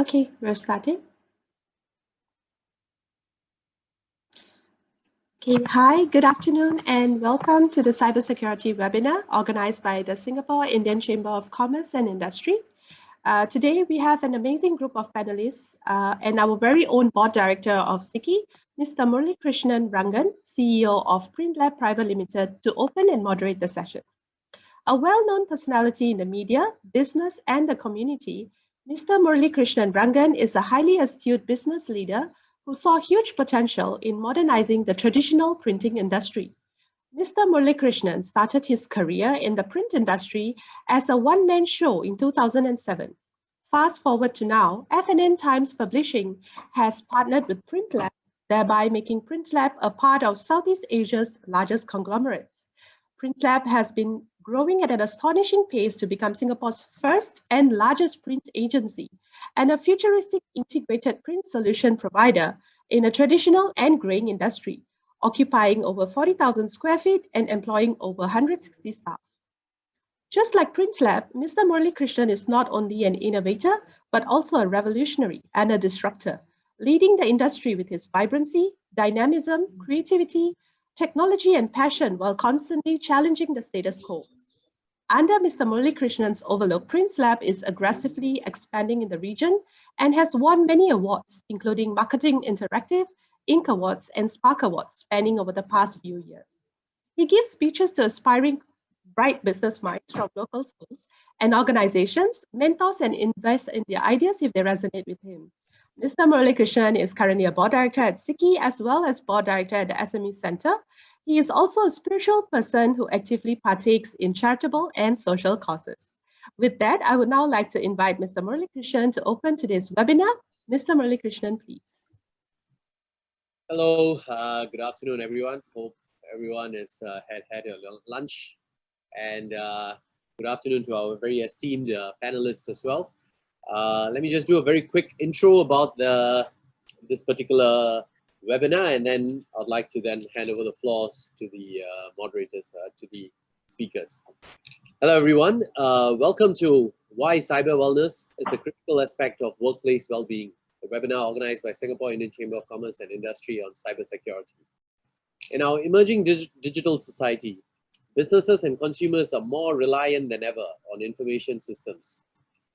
Okay, we're starting. Okay, hi, good afternoon, and welcome to the Cybersecurity webinar organized by the Singapore Indian Chamber of Commerce and Industry. Today, we have an amazing group of panelists and our very own board director of SICI, Mr. Murali Krishnan Rangan, CEO of PrintLab Private Limited, to open and moderate the session. A well-known personality in the media, business, and the community, Mr. Murali Krishnan Rangan is a highly astute business leader who saw huge potential in modernizing the traditional printing industry. Mr. Murali Krishnan started his career in the print industry as a one-man show in 2007. Fast forward to now, F&N Times Publishing has partnered with PrintLab, thereby making PrintLab a part of Southeast Asia's largest conglomerates. PrintLab has been growing at an astonishing pace to become Singapore's first and largest print agency and a futuristic integrated print solution provider in a traditional and graying industry, occupying over 40,000 square feet and employing over 160 staff. Just like PrintLab, Mr. Murali Krishnan is not only an innovator, but also a revolutionary and a disruptor, leading the industry with his vibrancy, dynamism, creativity, technology, and passion while constantly challenging the status quo. Under Mr. Murali Krishnan's overlook, PrintLab is aggressively expanding in the region and has won many awards, including Marketing Interactive, Inc. Awards, and Spark Awards, spanning over the past few years. He gives speeches to aspiring bright business minds from local schools and organizations, mentors and invests in their ideas if they resonate with him. Mr. Murali Krishnan is currently a board director at SICI as well as board director at the SME Center. He is also a spiritual person who actively partakes in charitable and social causes. With that, I would now like to invite Mr. Murali Krishnan to open today's webinar. Mr. Murali Krishnan, please. Hello, good afternoon, everyone. Hope everyone has had a lunch, and good afternoon to our very esteemed panelists as well. Let me just do a very quick intro about this particular webinar, and then I'd like to then hand over the floors to the moderators, to the speakers. Hello, everyone. Welcome to Why Cyber Wellness is a Critical Aspect of Workplace Wellbeing, a webinar organized by Singapore Indian Chamber of Commerce and Industry on cybersecurity. In our emerging digital society, businesses and consumers are more reliant than ever on information systems.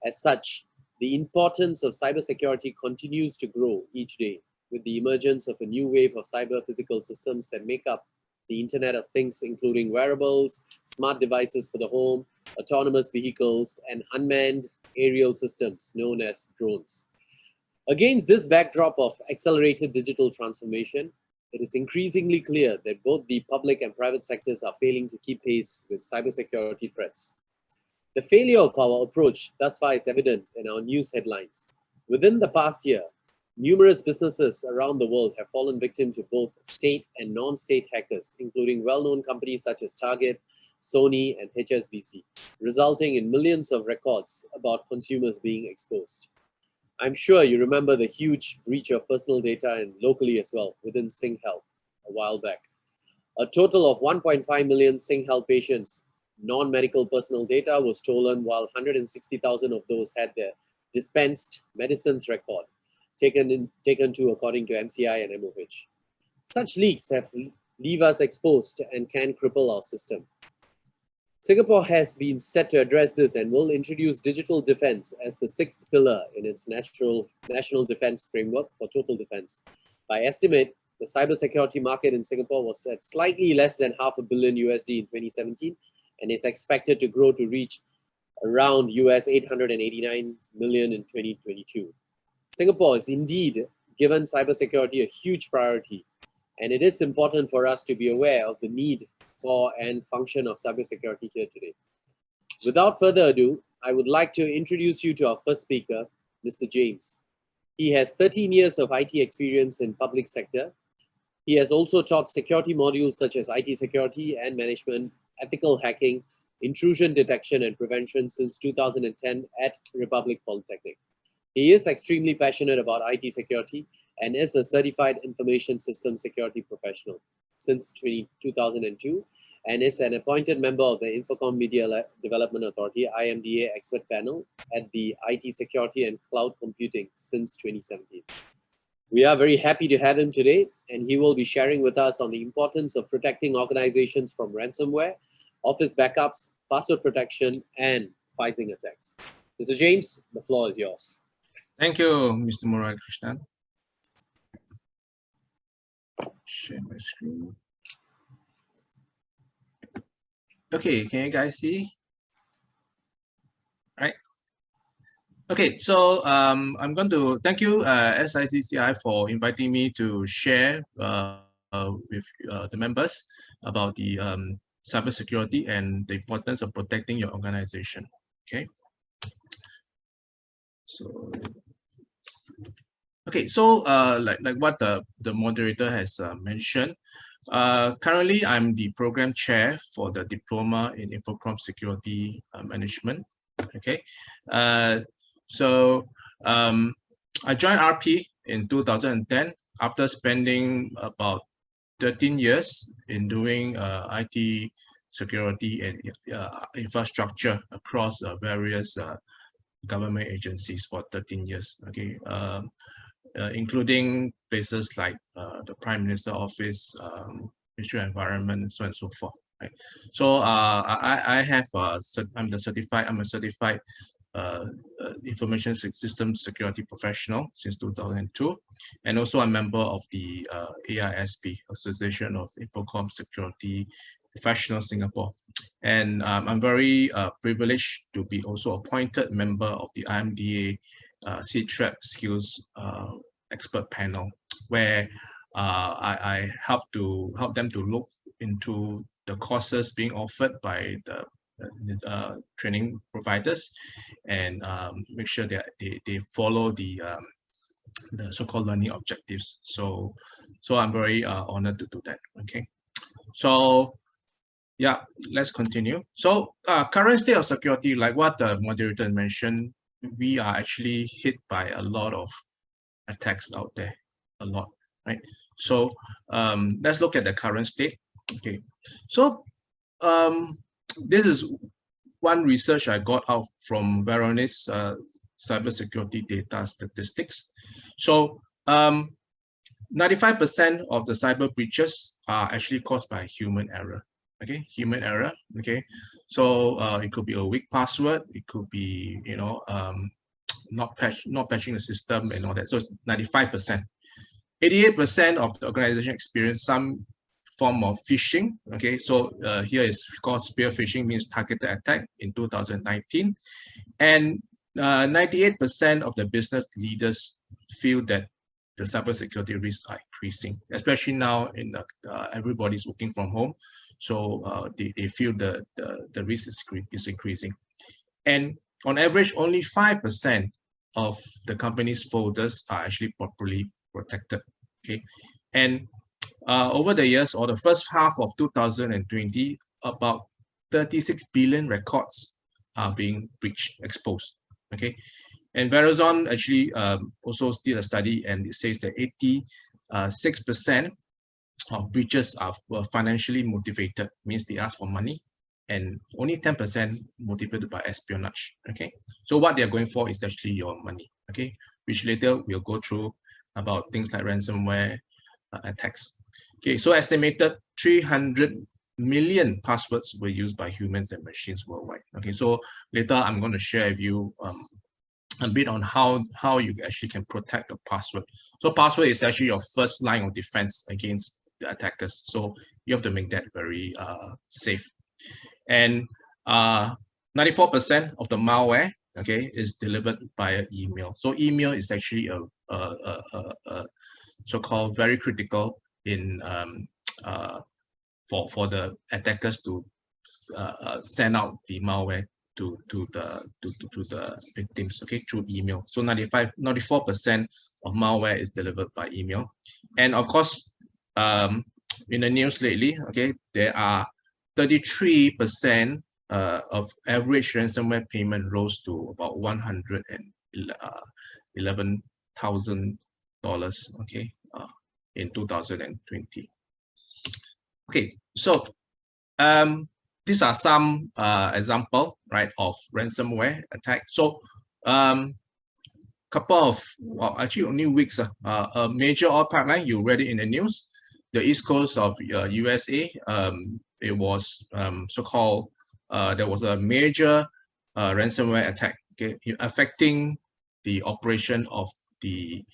As such, the importance of cybersecurity continues to grow each day with the emergence of a new wave of cyber-physical systems that make up the Internet of Things, including wearables, smart devices for the home, autonomous vehicles, and unmanned aerial systems known as drones. Against this backdrop of accelerated digital transformation, it is increasingly clear that both the public and private sectors are failing to keep pace with cybersecurity threats. The failure of our approach thus far is evident in our news headlines. Within the past year, numerous businesses around the world have fallen victim to both state and non-state hackers, including well-known companies such as Target, Sony, and HSBC, resulting in millions of records about consumers being exposed. I'm sure you remember the huge breach of personal data and locally as well within SingHealth a while back. A total of 1.5 million SingHealth patients' non-medical personal data was stolen, while 160,000 of those had their dispensed medicines record taken to according to MCI and MOH. Such leaks leave us exposed and can cripple our system. Singapore has been set to address this and will introduce digital defense as the sixth pillar in its national defense framework for total defense. By estimate, the cybersecurity market in Singapore was at slightly less than $500 million USD in 2017 and is expected to grow to reach around US $889 million in 2022. Singapore is indeed given cybersecurity a huge priority, and it is important for us to be aware of the need for and function of cybersecurity here today. Without further ado, I would like to introduce you to our first speaker, Mr. James. He has 13 years of IT experience in public sector. He has also taught security modules such as IT security and management, ethical hacking, intrusion detection and prevention since 2010 at Republic Polytechnic. He is extremely passionate about IT security and is a certified information system security professional since 2002 and is an appointed member of the Infocomm Media Development Authority (IMDA) expert panel at the IT Security and Cloud Computing since 2017. We are very happy to have him today, and he will be sharing with us on the importance of protecting organizations from ransomware, office backups, password protection, and phishing attacks. Mr. James, the floor is yours. Thank you, Mr. Murai Krishnan. Share my screen. Okay, can you guys see? Right. Okay, so I'm going to thank you, SICCI, for inviting me to share with the members about the cybersecurity and the importance of protecting your organization. Okay. So, okay, so like what the moderator has mentioned, currently I'm the program chair for the Diploma in Infocomm Security Management. Okay, so I joined RP in 2010 after spending about 13 years in doing IT security and infrastructure across various government agencies for 13 years. Okay, including places like the Prime Minister Office, Ministry of Environment, so on and so forth. Right. So I'm a certified information system security professional since 2002, and also a member of the AISP, Association of Infocomm Security Professionals Singapore. And I'm very privileged to be also appointed member of the IMDA C-Threat Skills Expert Panel, where I help them to look into the courses being offered by the training providers and make sure that they follow the so-called learning objectives. So I'm very honored to do that. Okay, so yeah, let's continue. So current state of security, like what the moderator mentioned, we are actually hit by a lot of attacks out there, a lot, right? So let's look at the current state. Okay, so this is one research I got out from Veronis cybersecurity data statistics. So 95% of the cyber breaches are actually caused by human error. Okay, human error. Okay, so it could be a weak password, it could be, you know, not patching the system and all that. So it's 95%. 88% of the organization experience some form of phishing. Okay, so here is called spear phishing, means targeted attack in 2019, and 98% of the business leaders feel that the cybersecurity risks are increasing, especially now in everybody's working from home. So they feel the risk is increasing, and on average, only 5% of the company's folders are actually properly protected. Okay, and over the years, or the first half of 2020, about 36 billion records are being breached, exposed. Okay, and Verizon actually also did a study, and it says that 86% of breaches were financially motivated, means they ask for money, and only 10% motivated by espionage. Okay, so what they're going for is actually your money. Okay, which later we'll go through about things like ransomware attacks. Okay, so estimated 300 million passwords were used by humans and machines worldwide. Okay, so later I'm going to share with you a bit on how you actually can protect the password. So password is actually your first line of defense against the attackers. So you have to make that very safe. And 94% of the malware, okay, is delivered via email. So email is actually a so-called very critical in for the attackers to send out the malware to the victims, okay, through email. So 94% of malware is delivered by email. And of course, in the news lately, okay, there are 33% of average ransomware payment rose to about $111,000, okay, in 2020. Okay, so These are some example, right, of ransomware attack. So couple of, well, actually only weeks, a major oil pipeline, you read it in the news, the east coast of USA, it was so-called, there was a major ransomware attack, okay, affecting the operation of the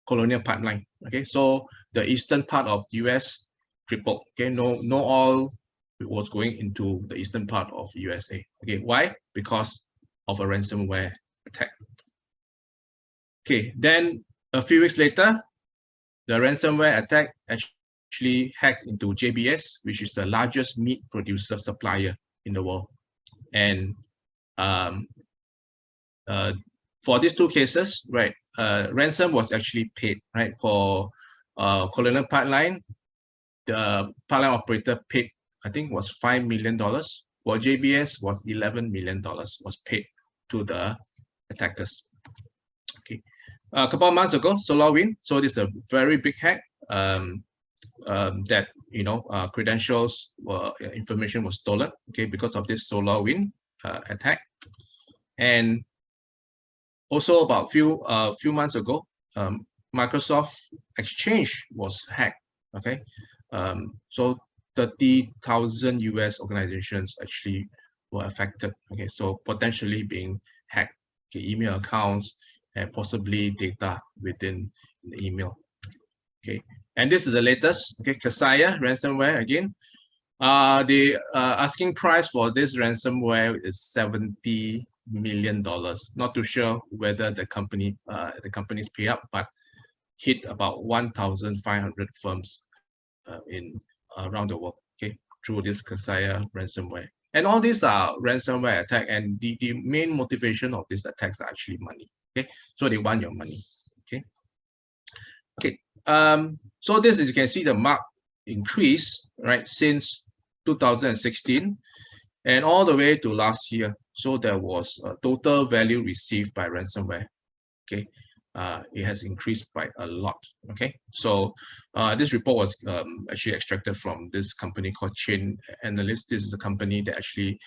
Colonial Pipeline. Okay, so the eastern part of the US crippled. Okay, no oil was going into the eastern part of USA. Okay, why? Because of a ransomware attack. Okay, then a few weeks later, the ransomware attack actually hacked into JBS, which is the largest meat producer supplier in the world. And for these two cases, right, ransom was actually paid, right? For Colonial Pipeline, the pipeline operator paid, I think, was $5 million. For JBS was $11 million was paid to the attackers. Okay, a couple of months ago, SolarWinds. So this is a very big hack. That credentials were information was stolen. Okay, because of this SolarWinds attack. And also about few months ago, Microsoft Exchange was hacked. Okay, so 30,000 US organizations actually were affected. Okay, so potentially being hacked. Okay, email accounts and possibly data within the email. Okay, and this is the latest. Okay, Kaseya ransomware again. The asking price for this ransomware is $70 million. Not too sure whether the company's pay up, but hit about 1,500 firms in around the world. Okay, through this Kaseya ransomware. And all these are ransomware attack, and the main motivation of these attacks are actually money. Okay, so they want your money. Okay. Okay. So this is, you can see the mark increase, right, since 2016 and all the way to last year. So there was a total value received by ransomware. Okay, it has increased by a lot. Okay, so this report was actually extracted from this company called Chain Analyst. This is the company that actually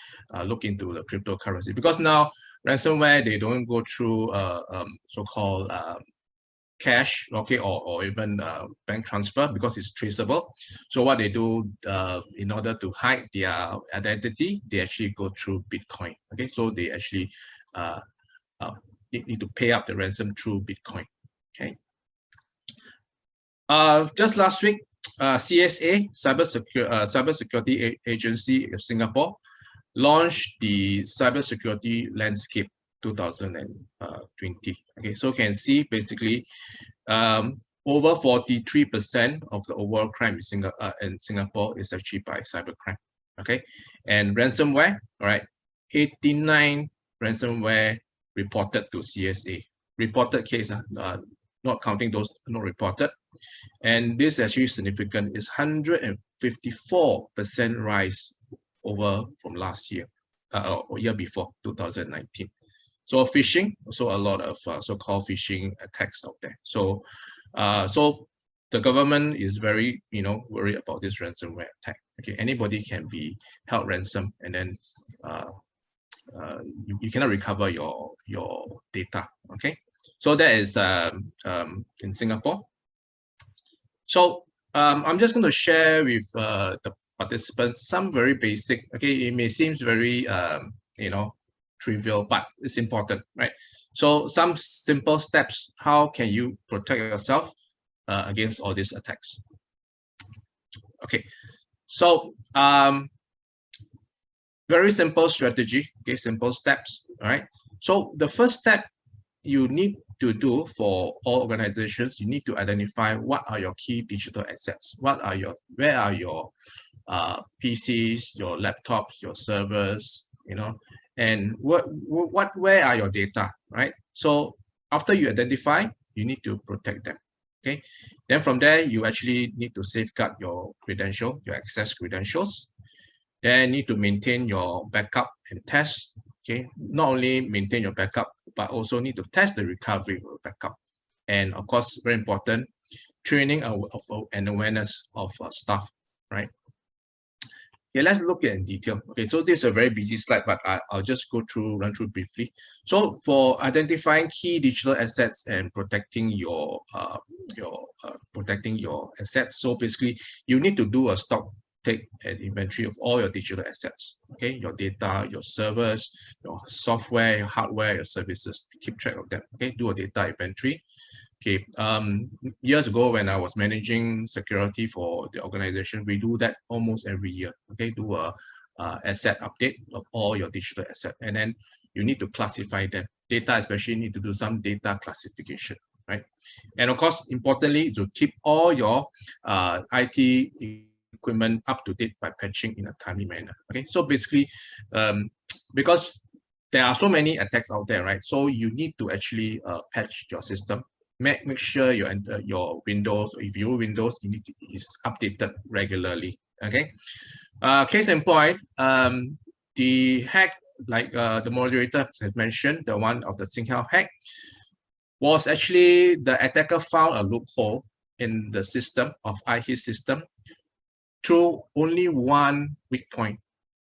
look into the cryptocurrency, because now ransomware, they don't go through so-called cash, okay, or even bank transfer, because it's traceable. So what they do in order to hide their identity, they actually go through Bitcoin. Okay, so they actually need to pay up the ransom through Bitcoin. Okay. Just last week, CSA, Cybersecurity Agency of Singapore, launched the Cybersecurity Landscape 2020. Okay, so you can see basically over 43% of the overall crime in Singapore is actually by cybercrime. Okay, and ransomware, all right, 89 ransomware reported to CSA. Reported case, not counting those not reported. And this actually significant, is 154% rise over from last year, or year before, 2019. So phishing, also a lot of so-called phishing attacks out there. So, so the government is very, worried about this ransomware attack. Okay, anybody can be held ransom, and then you cannot recover your data. Okay, so that is in Singapore. So I'm just going to share with the participants some very basic. Okay, it may seem very trivial, but it's important, right? So some simple steps. How can you protect yourself against all these attacks? Okay, so very simple strategy. Okay, simple steps. All right. So the first step you need to do for all organizations, you need to identify what are your key digital assets. Where are your PCs, your laptops, your servers, and where are your data, right? So after you identify, you need to protect them. Okay, then from there you actually need to safeguard your credential, your access credentials. Then need to maintain your backup and test. Okay, not only maintain your backup, but also need to test the recovery of backup. And of course, very important, training and awareness of staff, right? Okay, let's look at in detail. Okay, so this is a very busy slide, but I'll just run through briefly. So for identifying key digital assets and protecting your assets, so basically you need to do a stock take an inventory of all your digital assets. Okay, your data, your servers, your software, your hardware, your services. Keep track of them. Okay, do a data inventory. Okay, years ago when I was managing security for the organization, we do that almost every year. Okay, do a asset update of all your digital assets, and then you need to classify them. Data, especially, need to do some data classification, right? And of course, importantly, to keep all your IT equipment up to date by patching in a timely manner. Okay, so basically, because there are so many attacks out there, right? So you need to actually patch your system. Make sure your Windows, if you use Windows, you need to is updated regularly. Okay. Case in point, the hack, like the moderator has mentioned, the one of the Singhealth hack, was actually the attacker found a loophole in the system of IT system through only one weak point.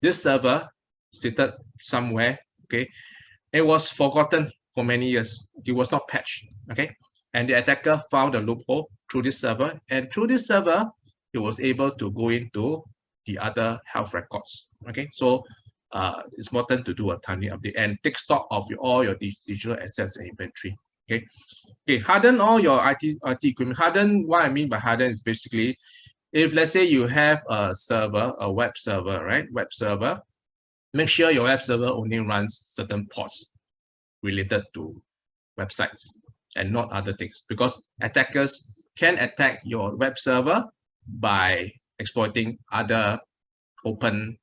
This server seated somewhere. Okay, it was forgotten for many years. It was not patched. Okay. And the attacker found a loophole through this server, and through this server, he was able to go into the other health records. Okay, so it's important to do a timely update and take stock of all your digital assets and inventory. Okay, harden all your IT equipment. Harden, what I mean by harden is basically, if let's say you have a server, a web server, right? Web server, make sure your web server only runs certain ports related to websites and not other things, because attackers can attack your web server by exploiting other open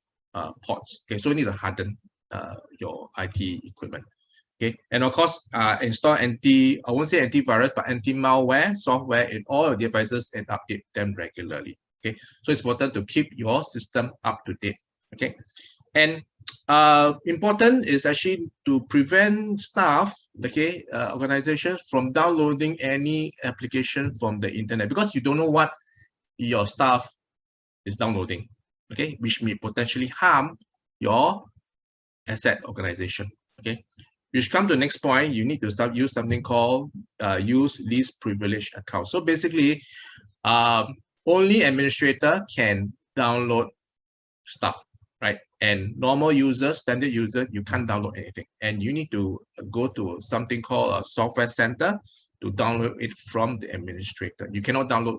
ports. Okay, so you need to harden your IT equipment. Okay, and of course, install I won't say antivirus, but anti-malware software in all your devices and update them regularly. Okay, so it's important to keep your system up to date. Okay, and important is actually to prevent staff, okay, organizations from downloading any application from the internet, because you don't know what your staff is downloading, okay, which may potentially harm your asset organization. Okay, which come to the next point, you need to use something called use least privilege account. So basically, only administrator can download stuff, right? And normal users, standard users, you can't download anything. And you need to go to something called a software center to download it from the administrator. You cannot download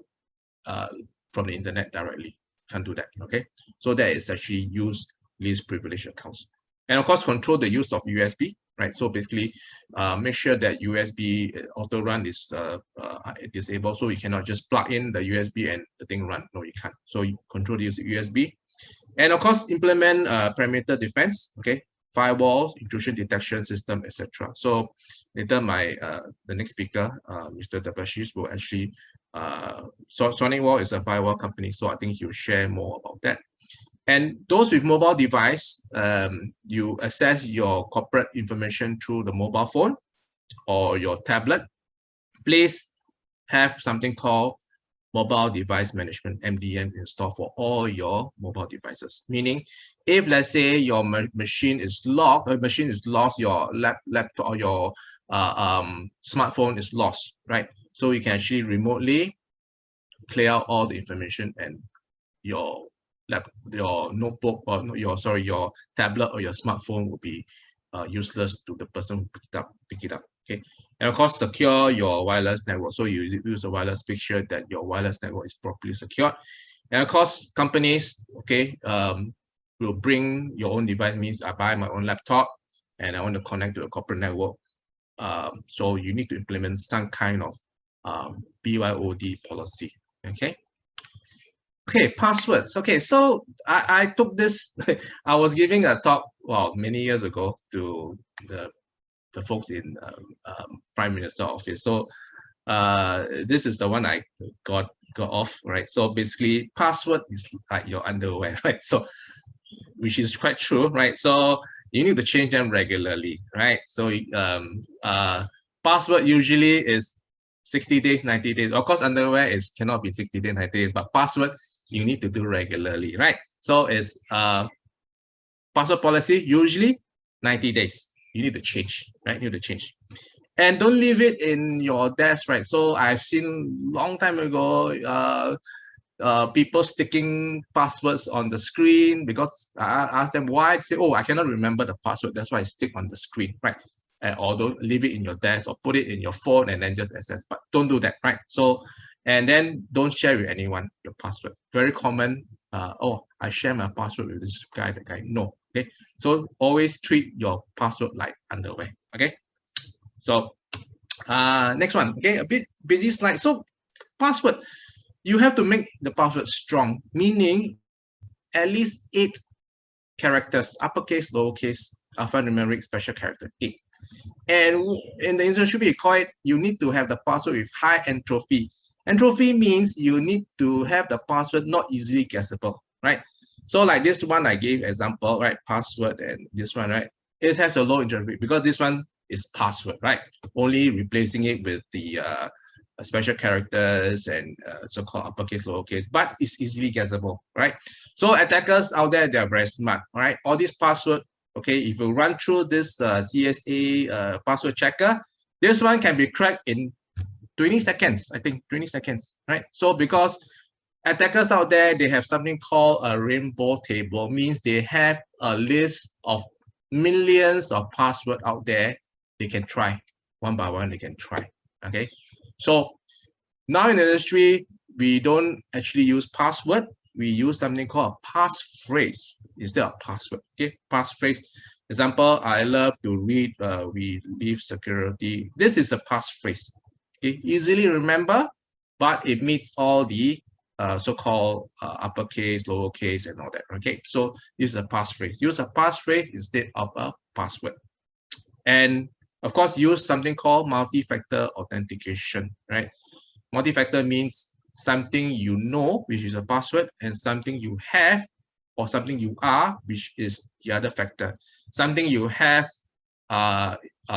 from the internet directly. Can't do that, okay? So that is actually use least privilege accounts. And of course, control the use of USB, right? So basically, make sure that USB auto run is disabled. So you cannot just plug in the USB and the thing run. No, you can't. So you control the use of USB. And of course, implement perimeter defense, okay? Firewalls, intrusion detection system, etc. So later, the next speaker, Mr. Debasish, will actually, SonicWall is a firewall company, so I think he'll share more about that. And those with mobile device, you access your corporate information through the mobile phone or your tablet. Please have something called mobile device management, MDM, installed for all your mobile devices. Meaning, if let's say your machine is locked, your laptop or your smartphone is lost, right? So you can actually remotely clear out all the information, and your notebook or your tablet or your smartphone will be useless to the person who pick it up. Okay, and of course, secure your wireless network. So you use a wireless, make sure that your wireless network is properly secured. And of course, companies, okay, will bring your own device. Means I buy my own laptop and I want to connect to a corporate network. So you need to implement some kind of BYOD policy. Okay. Okay, passwords. Okay, so I took this. I was giving a talk, well, many years ago to the folks in Prime Minister's office. So this is the one I got off, right? So basically, password is like your underwear, right? So which is quite true, right? So you need to change them regularly, right? So password usually is 60 days, 90 days. Of course, underwear cannot be 60 days, 90 days, but password you need to do regularly, right? So it's password policy, usually 90 days. You need to change, right? You need to change. And don't leave it in your desk, right? So I've seen long time ago, people sticking passwords on the screen because I asked them why. They say, oh, I cannot remember the password. That's why I stick on the screen, right? Or don't leave it in your desk or put it in your phone and then just access. But don't do that, right? So, and then don't share with anyone your password. Very common. Oh, I share my password with this guy, that guy. No, okay? So always treat your password like underwear, okay? So next one, okay, a bit busy slide. So password, you have to make the password strong, meaning at least 8 characters, uppercase, lowercase, alphanumeric, special character, 8. And in the industry, we call it, you need to have the password with high entropy. Entropy means you need to have the password not easily guessable, right? So like this one I gave example, right? Password and this one, right? It has a low entropy because this one is password, right? Only replacing it with the special characters and so-called uppercase, lowercase, but it's easily guessable, right? So attackers out there, they're very smart, right? All these password, okay, if you run through this CSA password checker, this one can be cracked in 20 seconds, I think 20 seconds, right? So because attackers out there, they have something called a rainbow table, means they have a list of millions of passwords out there. They can try one by one, they can try, okay? So now in the industry, we don't actually use password. We use something called a passphrase instead of password, okay? Passphrase. Example, I love to read, we leave security. This is a passphrase, okay? Easily remember, but it meets all the so-called uppercase, lowercase, and all that, okay? So this is a passphrase. Use a passphrase instead of a password. And of course, use something called multi-factor authentication, right? Multi-factor means something you know, which is a password, and something you have or something you are, which is the other factor. Something you have,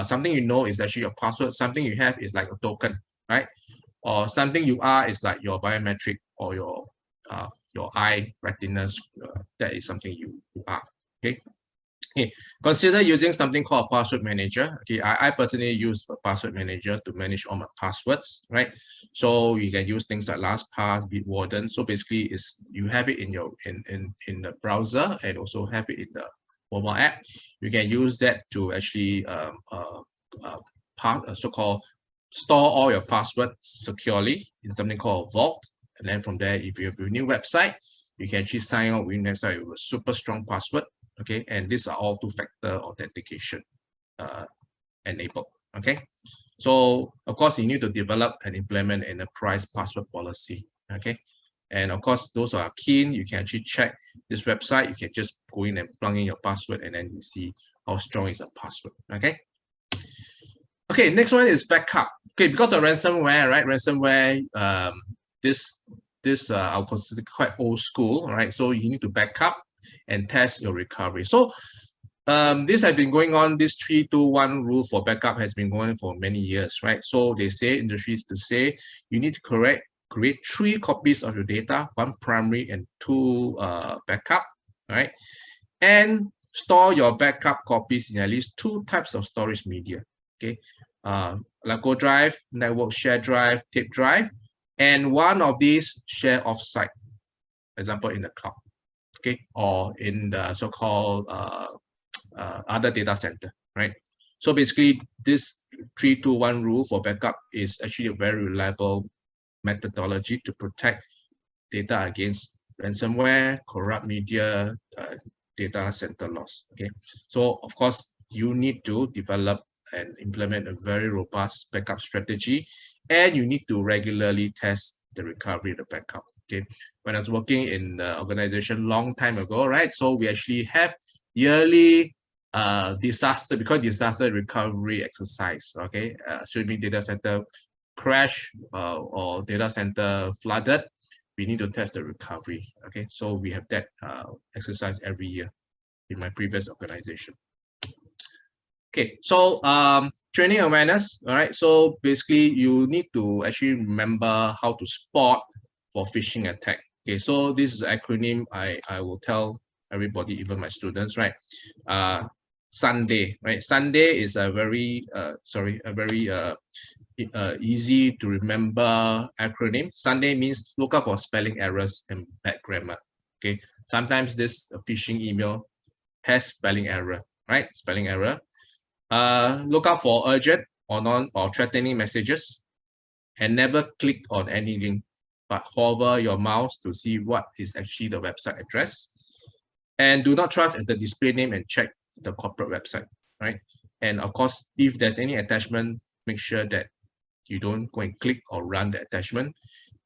something you know is actually your password. Something you have is like a token, right? Or something you are is like your biometric or your eye retinas. That is something you are, okay? Okay, consider using something called a password manager. Okay, I personally use a password manager to manage all my passwords, right? So you can use things like LastPass, Bitwarden. So basically, is you have it in your in the browser and also have it in the mobile app. You can use that to actually so-called store all your passwords securely in something called a vault. And then from there, if you have a new website, you can actually sign up with your website with a super strong password. Okay, and these are all two-factor authentication enabled. Okay, so of course you need to develop and implement an enterprise password policy. Okay, and of course those are keen. You can actually check this website. You can just go in and plug in your password, and then you see how strong is a password. Okay. Okay, next one is backup. Okay, because of ransomware, right? Ransomware, this I'll consider quite old school, right? So you need to back up and test your recovery. So this has been going on, this 3-2-1 rule for backup has been going on for many years, right? So they say, industries to say, you need to create 3 copies of your data, 1 primary and 2 backup, right? And store your backup copies in at least 2 types of storage media, okay? Local drive, network share drive, tape drive, and one of these share offsite, example in the cloud. Okay, or in the so-called other data center, right? So basically, this 3-2-1 rule for backup is actually a very reliable methodology to protect data against ransomware, corrupt media, data center loss. Okay, so of course, you need to develop and implement a very robust backup strategy, and you need to regularly test the recovery of the backup. Okay, when I was working in the organization long time ago, right? So we actually have yearly disaster recovery exercise. Okay, should be data center crash or data center flooded, we need to test the recovery. Okay, so we have that exercise every year in my previous organization. Okay, so training awareness. All right, so basically you need to actually remember how to spot for phishing attack. Okay, so this is an acronym I will tell everybody, even my students, right? Sunday, right? Sunday is a very easy to remember acronym. Sunday means look out for spelling errors and bad grammar. Okay, sometimes this phishing email has spelling error, right? Spelling error. Look out for urgent or threatening messages, and never click on any link, but hover your mouse to see what is actually the website address. And do not trust the display name and check the corporate website, right? And of course, if there's any attachment, make sure that you don't go and click or run the attachment.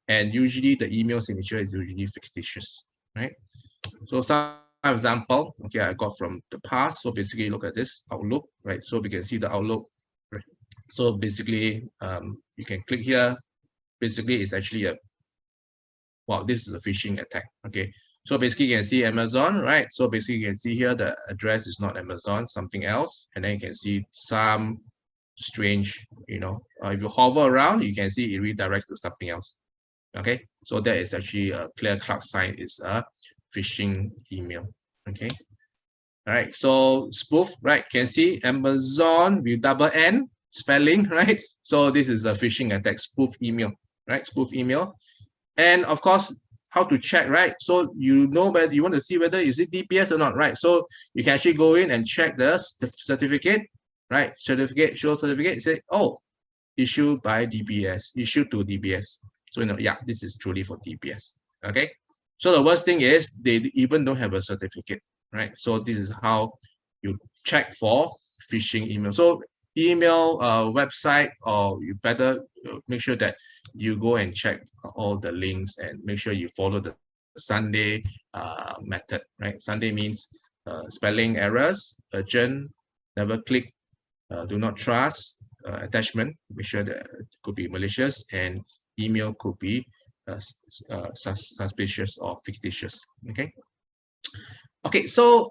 And usually the email signature is usually fictitious, right? So some example, okay, I got from the past. So basically look at this Outlook, right? So we can see the Outlook. Right? So basically, you can click here. Basically, it's actually this is a phishing attack, okay? So basically you can see Amazon, right? So basically you can see here the address is not Amazon, something else. And then you can see some strange, if you hover around, you can see it redirects to something else. Okay, so that is actually a clear-cut sign. It's a phishing email. Okay, all right. So spoof, right? Can see Amazon with double N spelling, right? So this is a phishing attack, spoof email, right? Spoof email, and of course, how to check, right? So whether you want to see whether is it DPS or not, right? So you can actually go in and check the certificate, right? Show certificate. Say, oh, issued by DBS, issued to DBS. So, yeah, this is truly for DBS, okay? So the worst thing is they even don't have a certificate, right? So this is how you check for phishing email. So email, website, or you better make sure that you go and check all the links and make sure you follow the Sunday method, right? Sunday means spelling errors, urgent, never click, do not trust, attachment, make sure that it could be malicious, and email could be suspicious or fictitious. Okay, so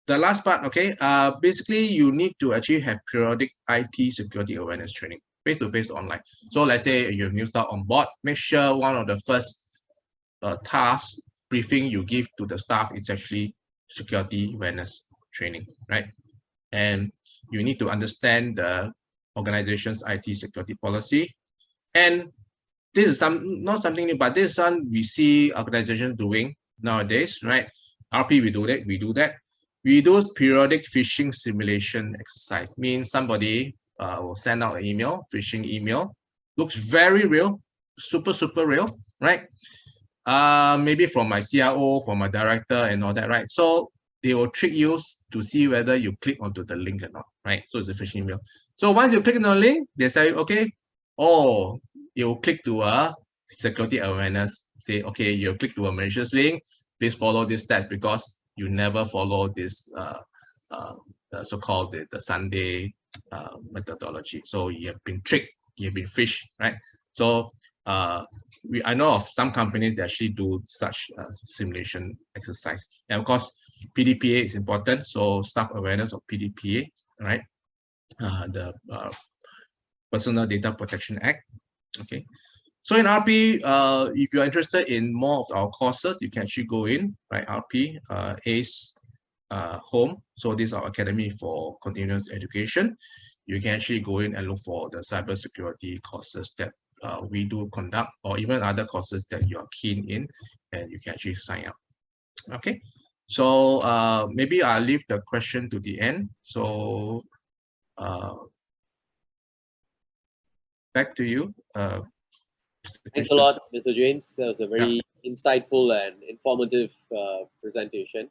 the last part, okay, basically you need to actually have periodic IT security awareness training, face-to-face online. So let's say you have new staff on board, make sure one of the first task briefing you give to the staff is actually security awareness training, right? And you need to understand the organization's IT security policy. And this is not something new, but this is something we see organizations doing nowadays, right? RP, we do that. We do periodic phishing simulation exercise. Means somebody will send out an email, phishing email, looks very real, super real, right? Maybe from my CRO, from my director and all that, right? So they will trick you to see whether you click onto the link or not, right? So it's a phishing email. So once you click on the link, they say, okay, oh, you click to a security awareness. Say, okay, you click to a malicious link. Please follow this steps because you never follow this so-called the Sunday methodology. So you have been tricked, you have been fished, right? So I know of some companies that actually do such simulation exercise. And of course, PDPA is important. So staff awareness of PDPA, right? The Personal Data Protection Act. Okay. So in RP, if you're interested in more of our courses, you can actually go in, right? RP, ACE, Home. So this is our Academy for Continuous Education. You can actually go in and look for the cybersecurity courses that we do conduct, or even other courses that you are keen in, and you can actually sign up. Okay, so maybe I'll leave the question to the end. So back to you. Thanks a lot, Mr. James. That was a very insightful and informative presentation.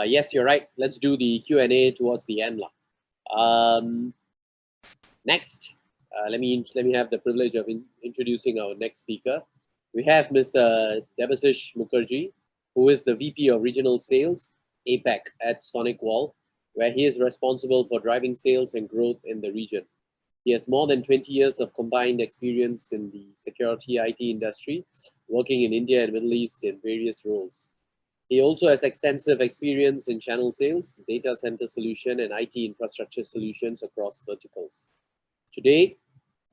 Yes, you're right. Let's do the Q&A towards the end. Next, let me have the privilege of introducing our next speaker. We have Mr. Debasish Mukherjee, who is the VP of Regional Sales, APAC at SonicWall, where he is responsible for driving sales and growth in the region. He has more than 20 years of combined experience in the security IT industry, working in India and Middle East in various roles. He also has extensive experience in channel sales, data center solution, and IT infrastructure solutions across verticals. Today,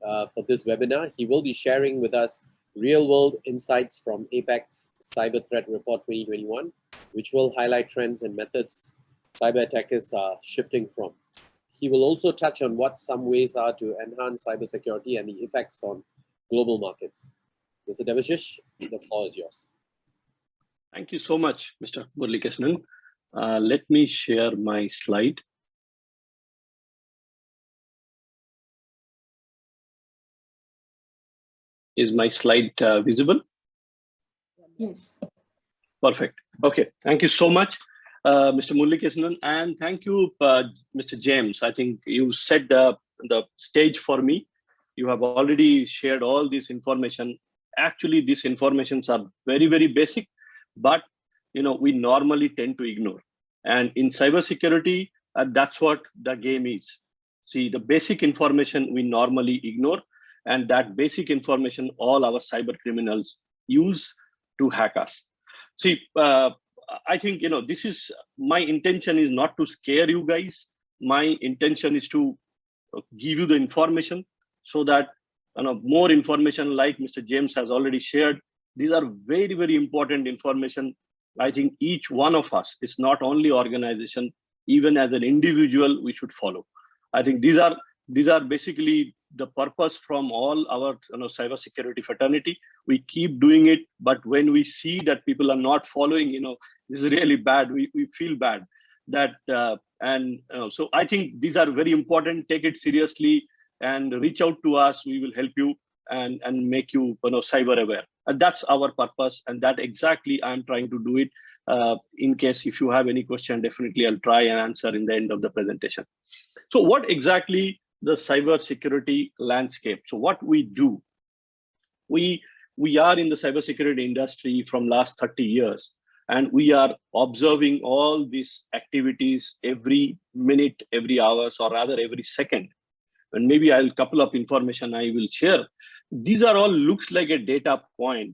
for this webinar, he will be sharing with us real-world insights from APAC's Cyber Threat Report 2021, which will highlight trends and methods cyber attackers are shifting from. He will also touch on what some ways are to enhance cybersecurity and the effects on global markets. Mr. Debasish, the floor is yours. Thank you so much, Mr. Murali. Let me share my slide. Is my slide visible? Yes. Perfect. Okay. Thank you so much, Mr. Murali, and thank you, Mr. James. I think you set the stage for me. You have already shared all this information. Actually, these informations are very, very basic, but we normally tend to ignore. And in cybersecurity, that's what the game is. See, the basic information we normally ignore, and that basic information all our cyber criminals use to hack us. See, I think this is my intention is not to scare you guys. My intention is to give you the information so that more information, like Mr. James has already shared. These are very, very important information. I think each one of us, it's not only organization, even as an individual, we should follow. I think these are basically the purpose from all our cybersecurity fraternity. We keep doing it, but when we see that people are not following, this is really bad. We feel bad. That so I think these are very important. Take it seriously and reach out to us. We will help you and make you cyber aware. And that's our purpose, and that exactly I'm trying to do it. In case if you have any question, definitely I'll try and answer in the end of the presentation. So what exactly the cybersecurity landscape? So what we do, we are in the cybersecurity industry from last 30 years, and we are observing all these activities every minute, every hour, or rather every second. And maybe I'll couple of information I will share. These are all looks like a data point,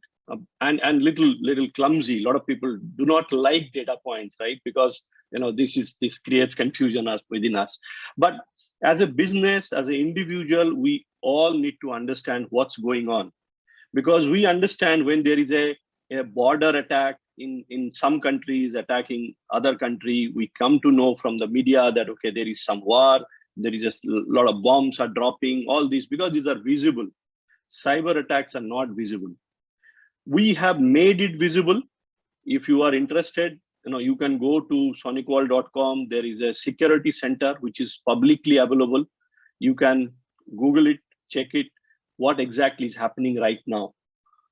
and little clumsy. A lot of people do not like data points, right? Because this creates confusion within us. But as a business, as an individual, we all need to understand what's going on, because we understand when there is a border attack in some countries attacking other country, we come to know from the media that okay, there is some war, there is a lot of bombs are dropping, all these, because these are visible. Cyber attacks are not visible. We have made it visible. If you are interested, you can go to sonicwall.com. There is a security center which is publicly available. You can Google it, check it, what exactly is happening right now.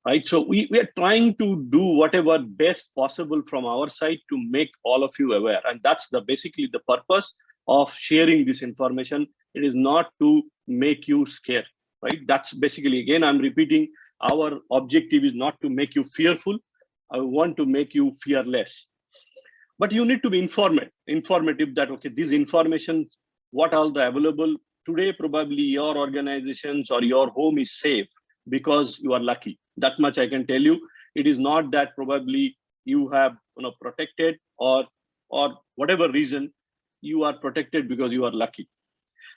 Right. So we are trying to do whatever best possible from our side to make all of you aware. And that's basically the purpose of sharing this information. It is not to make you scared. Right. That's basically, again, I'm repeating, our objective is not to make you fearful. I want to make you fearless. But you need to be informative that, okay, this information, what all the available today, probably your organizations or your home is safe because you are lucky. That much I can tell you. It is not that probably you have protected or whatever reason you are protected because you are lucky.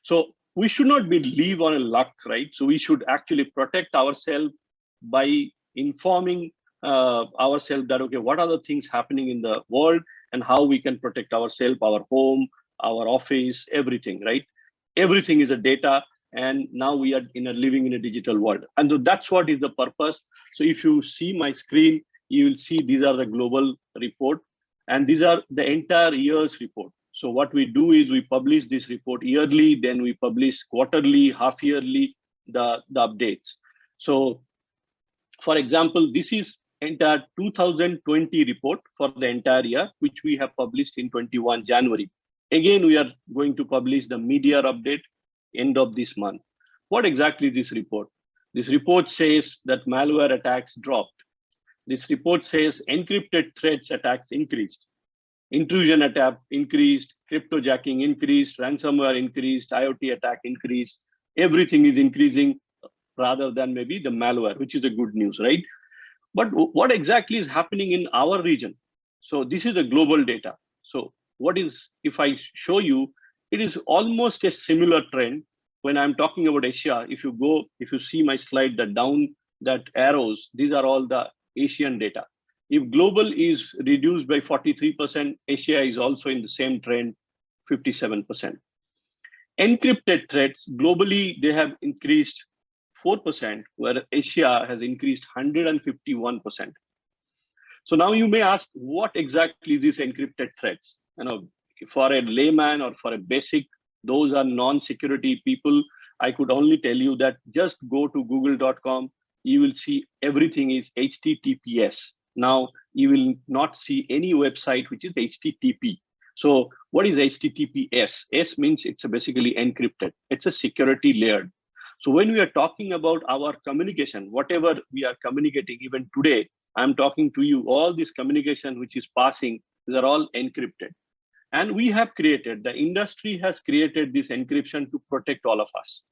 So we should not live on a luck, right? So we should actually protect ourselves by informing ourselves that, okay, what are the things happening in the world and how we can protect ourselves, our home, our office, everything, right? Everything is a data, and now we are living in a digital world. And so that's what is the purpose. So if you see my screen, you will see these are the global report, and these are the entire year's report. So what we do is we publish this report yearly, then we publish quarterly, half yearly, the updates. So for example, this is entire 2020 report for the entire year, which we have published in 21 January. Again, we are going to publish the mid-year update end of this month. What exactly is this report? This report says that malware attacks dropped. This report says encrypted threats attacks increased. Intrusion attack increased, cryptojacking increased, ransomware increased, IoT attack increased. Everything is increasing rather than maybe the malware, which is a good news, right? But what exactly is happening in our region? So this is the global data. So what is, if I show you, it is almost a similar trend. When I'm talking about Asia, if you see my slide, the down that arrows, these are all the Asian data. If global is reduced by 43%, Asia is also in the same trend, 57%. Encrypted threats, globally, they have increased 4%, where Asia has increased 151%. So now you may ask, what exactly is these encrypted threats? For a layman or for a basic, those are non-security people, I could only tell you that just go to google.com, you will see everything is HTTPS. Now, you will not see any website which is HTTP. So what is HTTPS? S means it's basically encrypted. It's a security layered. So when we are talking about our communication, whatever we are communicating, even today, I'm talking to you, all this communication which is passing, these are all encrypted. And we have created, the industry has created this encryption to protect all of us.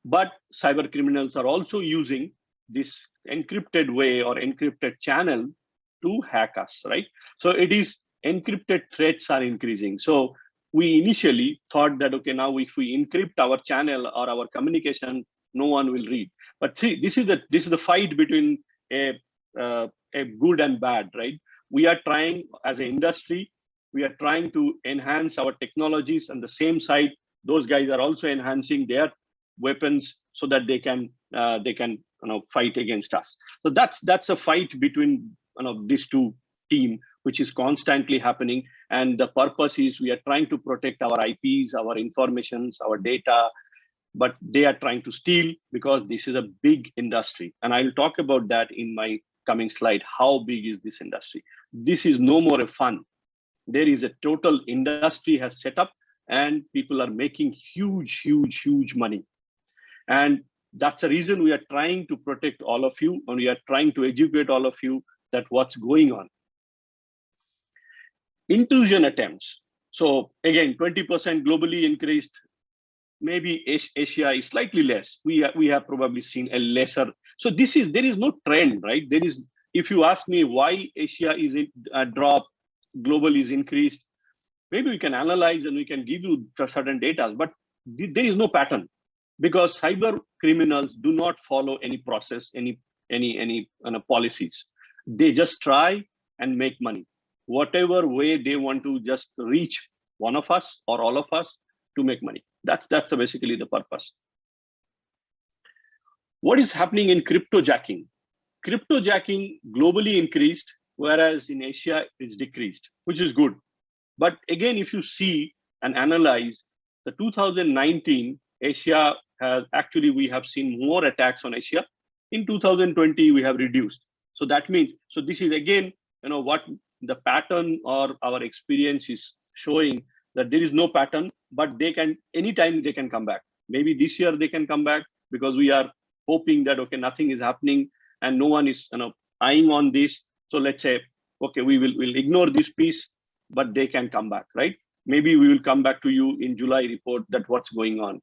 But cyber criminals are also using this encrypted way or encrypted channel to hack us, right? So it is encrypted threats are increasing. So we initially thought that, okay, now if we encrypt our channel or our communication, no one will read. But see, this is the fight between a good and bad, right? We are trying as an industry, we are trying to enhance our technologies, and the same side, those guys are also enhancing their weapons so that they can fight against us. So that's a fight between these two teams, which is constantly happening. And the purpose is we are trying to protect our IPs, our informations, our data, but they are trying to steal because this is a big industry. And I'll talk about that in my coming slide. How big is this industry? This is no more a fun. There is a total industry has set up and people are making huge, huge, huge money. And that's the reason we are trying to protect all of you, and we are trying to educate all of you that what's going on. Intrusion attempts. So again, 20% globally increased. Maybe Asia is slightly less. We have probably seen a lesser. So there is no trend, right? There is, if you ask me why Asia is a drop, global is increased, maybe we can analyze and we can give you certain data, but there is no pattern because cyber criminals do not follow any process, any policies. They just try and make money. Whatever way they want to just reach one of us or all of us to make money. That's basically the purpose. What is happening in cryptojacking? Cryptojacking globally increased, whereas in Asia it's decreased, which is good. But again, if you see and analyze the 2019, Asia has actually, we have seen more attacks on Asia. In 2020, we have reduced. So that means, so this is again, what the pattern or our experience is showing, that there is no pattern, but they can, anytime they can come back. Maybe this year they can come back because we are hoping that, okay, nothing is happening and no one is eyeing on this. So let's say, okay, we'll ignore this piece, but they can come back, right? Maybe we will come back to you in July report that what's going on.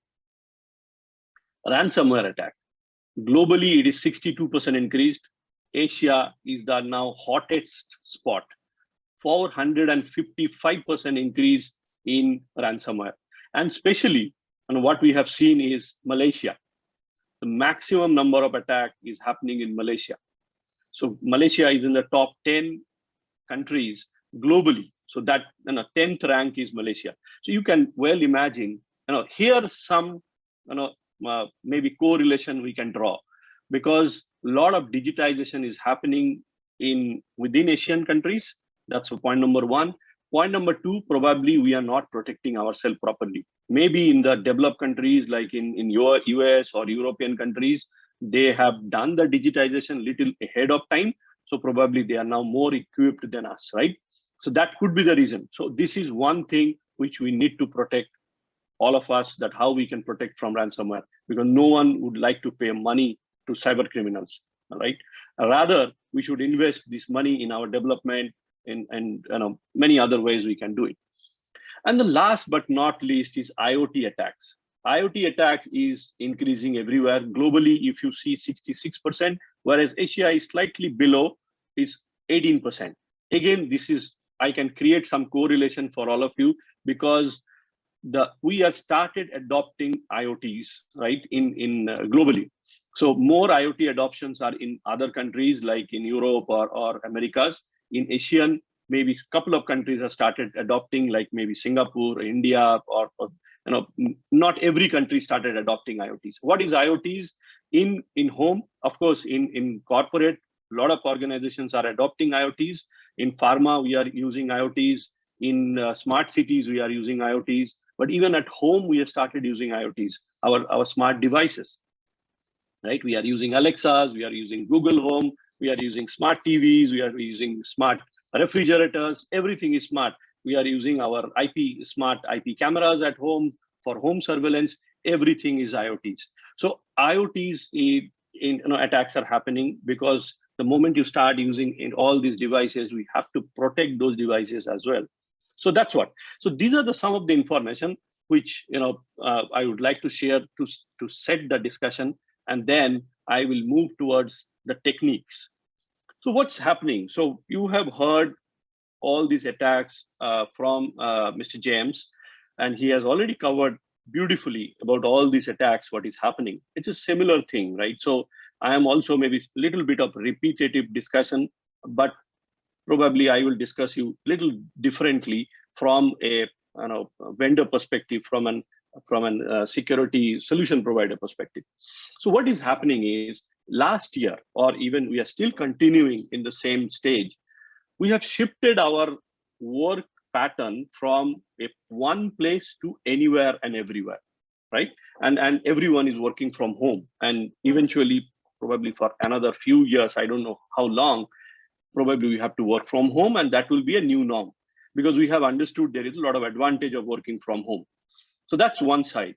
Ransomware attack. Globally, it is 62% increased. Asia is the now hottest spot. 455% increase in ransomware. And especially, what we have seen is Malaysia. The maximum number of attack is happening in Malaysia. So Malaysia is in the top 10 countries globally. So that 10th rank is Malaysia. So you can well imagine, here some maybe correlation we can draw, because a lot of digitization is happening within Asian countries. That's point number one. Point number two, probably we are not protecting ourselves properly. Maybe in the developed countries like in your US or European countries, they have done the digitization little ahead of time. So probably they are now more equipped than us, right? So that could be the reason. So this is one thing which we need to protect, all of us, that how we can protect from ransomware, because no one would like to pay money to cyber criminals, right? Rather, we should invest this money in our development and many other ways we can do it. And the last but not least is IoT attacks. IoT attack is increasing everywhere. Globally, if you see 66%, whereas Asia is slightly below, is 18%. Again, this is, I can create some correlation for all of you because we have started adopting IoTs, right, in globally. So more IoT adoptions are in other countries like in Europe or Americas. In Asian, maybe a couple of countries have started adopting, like maybe Singapore, India, or not every country started adopting IoTs. What is IoTs? In home, of course, in corporate, a lot of organizations are adopting IoTs. In pharma, we are using IoTs. In smart cities, we are using IoTs. But even at home, we have started using IoTs, our smart devices. Right? We are using Alexas, we are using Google Home, we are using smart TVs, we are using smart refrigerators, everything is smart. We are using our smart IP cameras at home for home surveillance, everything is IoTs. So IoTs attacks are happening because the moment you start using in all these devices, we have to protect those devices as well. So that's what. So these are some of the information which I would like to share to set the discussion. And then I will move towards the techniques. So what's happening? So you have heard all these attacks from Mr. James, and he has already covered beautifully about all these attacks, what is happening. It's a similar thing, right? So I am also maybe a little bit of repetitive discussion, but probably I will discuss you a little differently from a vendor perspective, from an security solution provider perspective. So what is happening is last year, or even we are still continuing in the same stage, we have shifted our work pattern from one place to anywhere and everywhere, right? And everyone is working from home. And eventually, probably for another few years, I don't know how long, probably we have to work from home, and that will be a new norm because we have understood there is a lot of advantage of working from home. So that's one side.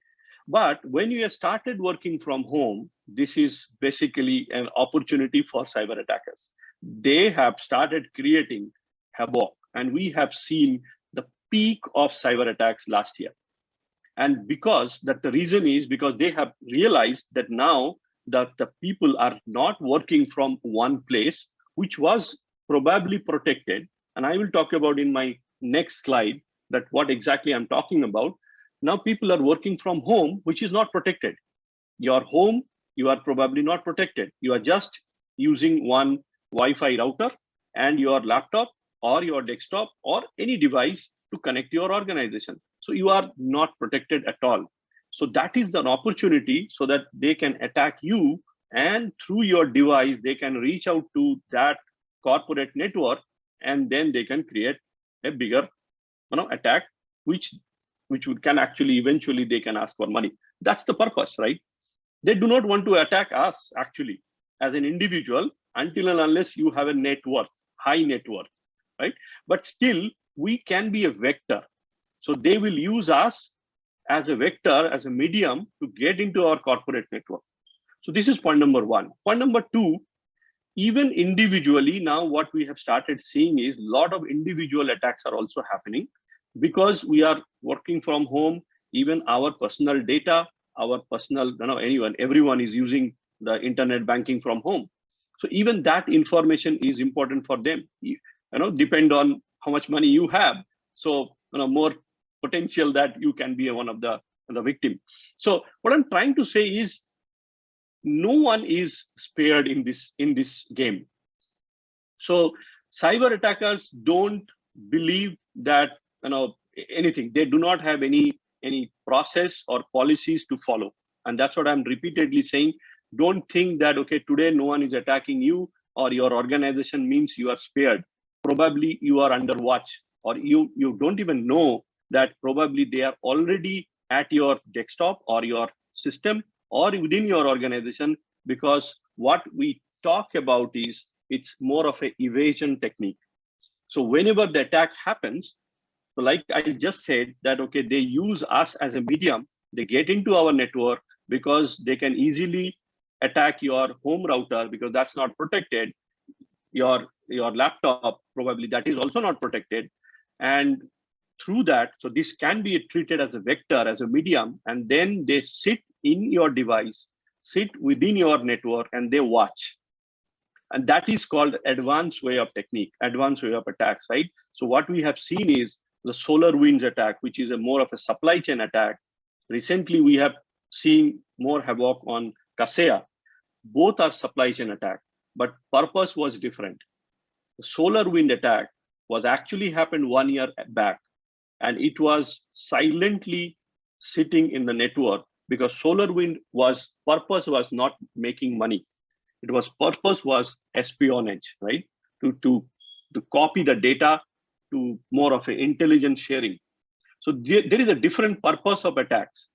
But when you have started working from home, this is basically an opportunity for cyber attackers. They have started creating havoc, and we have seen the peak of cyber attacks last year. And because that the reason is because they have realized that now that the people are not working from one place, which was probably protected. And I will talk about in my next slide that what exactly I'm talking about. Now people are working from home, which is not protected. Your home, you are probably not protected. You are just using one Wi-Fi router and your laptop or your desktop or any device to connect your organization. So you are not protected at all. So that is an opportunity so that they can attack you, and through your device, they can reach out to that corporate network, and then they can create a bigger attack, which can actually eventually they can ask for money. That's the purpose, right? They do not want to attack us actually as an individual until and unless you have a net worth, high net worth, right? But still we can be a vector. So they will use us as a vector, as a medium to get into our corporate network. So this is point number one. Point number two, even individually now what we have started seeing is a lot of individual attacks are also happening. Because we are working from home, even our personal data, our personal, everyone is using the internet banking from home. So even that information is important for them. Depend on how much money you have. So more potential that you can be one of the victim. So what I'm trying to say is, no one is spared in this game. So cyber attackers don't believe that anything. They do not have any process or policies to follow. And that's what I'm repeatedly saying. Don't think that, okay, today no one is attacking you or your organization means you are spared. Probably you are under watch, or you don't even know that probably they are already at your desktop or your system or within your organization, because what we talk about is it's more of an evasion technique. So whenever the attack happens, so like I just said that, okay, they use us as a medium, they get into our network because they can easily attack your home router because that's not protected. Your laptop, probably that is also not protected. And through that, so this can be treated as a vector, as a medium, and then they sit in your device, sit within your network, and they watch. And that is called advanced way of technique, advanced way of attacks, right? So what we have seen is the SolarWinds attack, which is more of a supply chain attack. Recently, we have seen more havoc on Kaseya. both are supply chain attack, but purpose was different. The SolarWind attack was actually happened 1 year back, and it was silently sitting in the network because SolarWind purpose was not making money. It was purpose was espionage, right? To copy the data to more of an intelligence sharing. So there is a different purpose of attacks.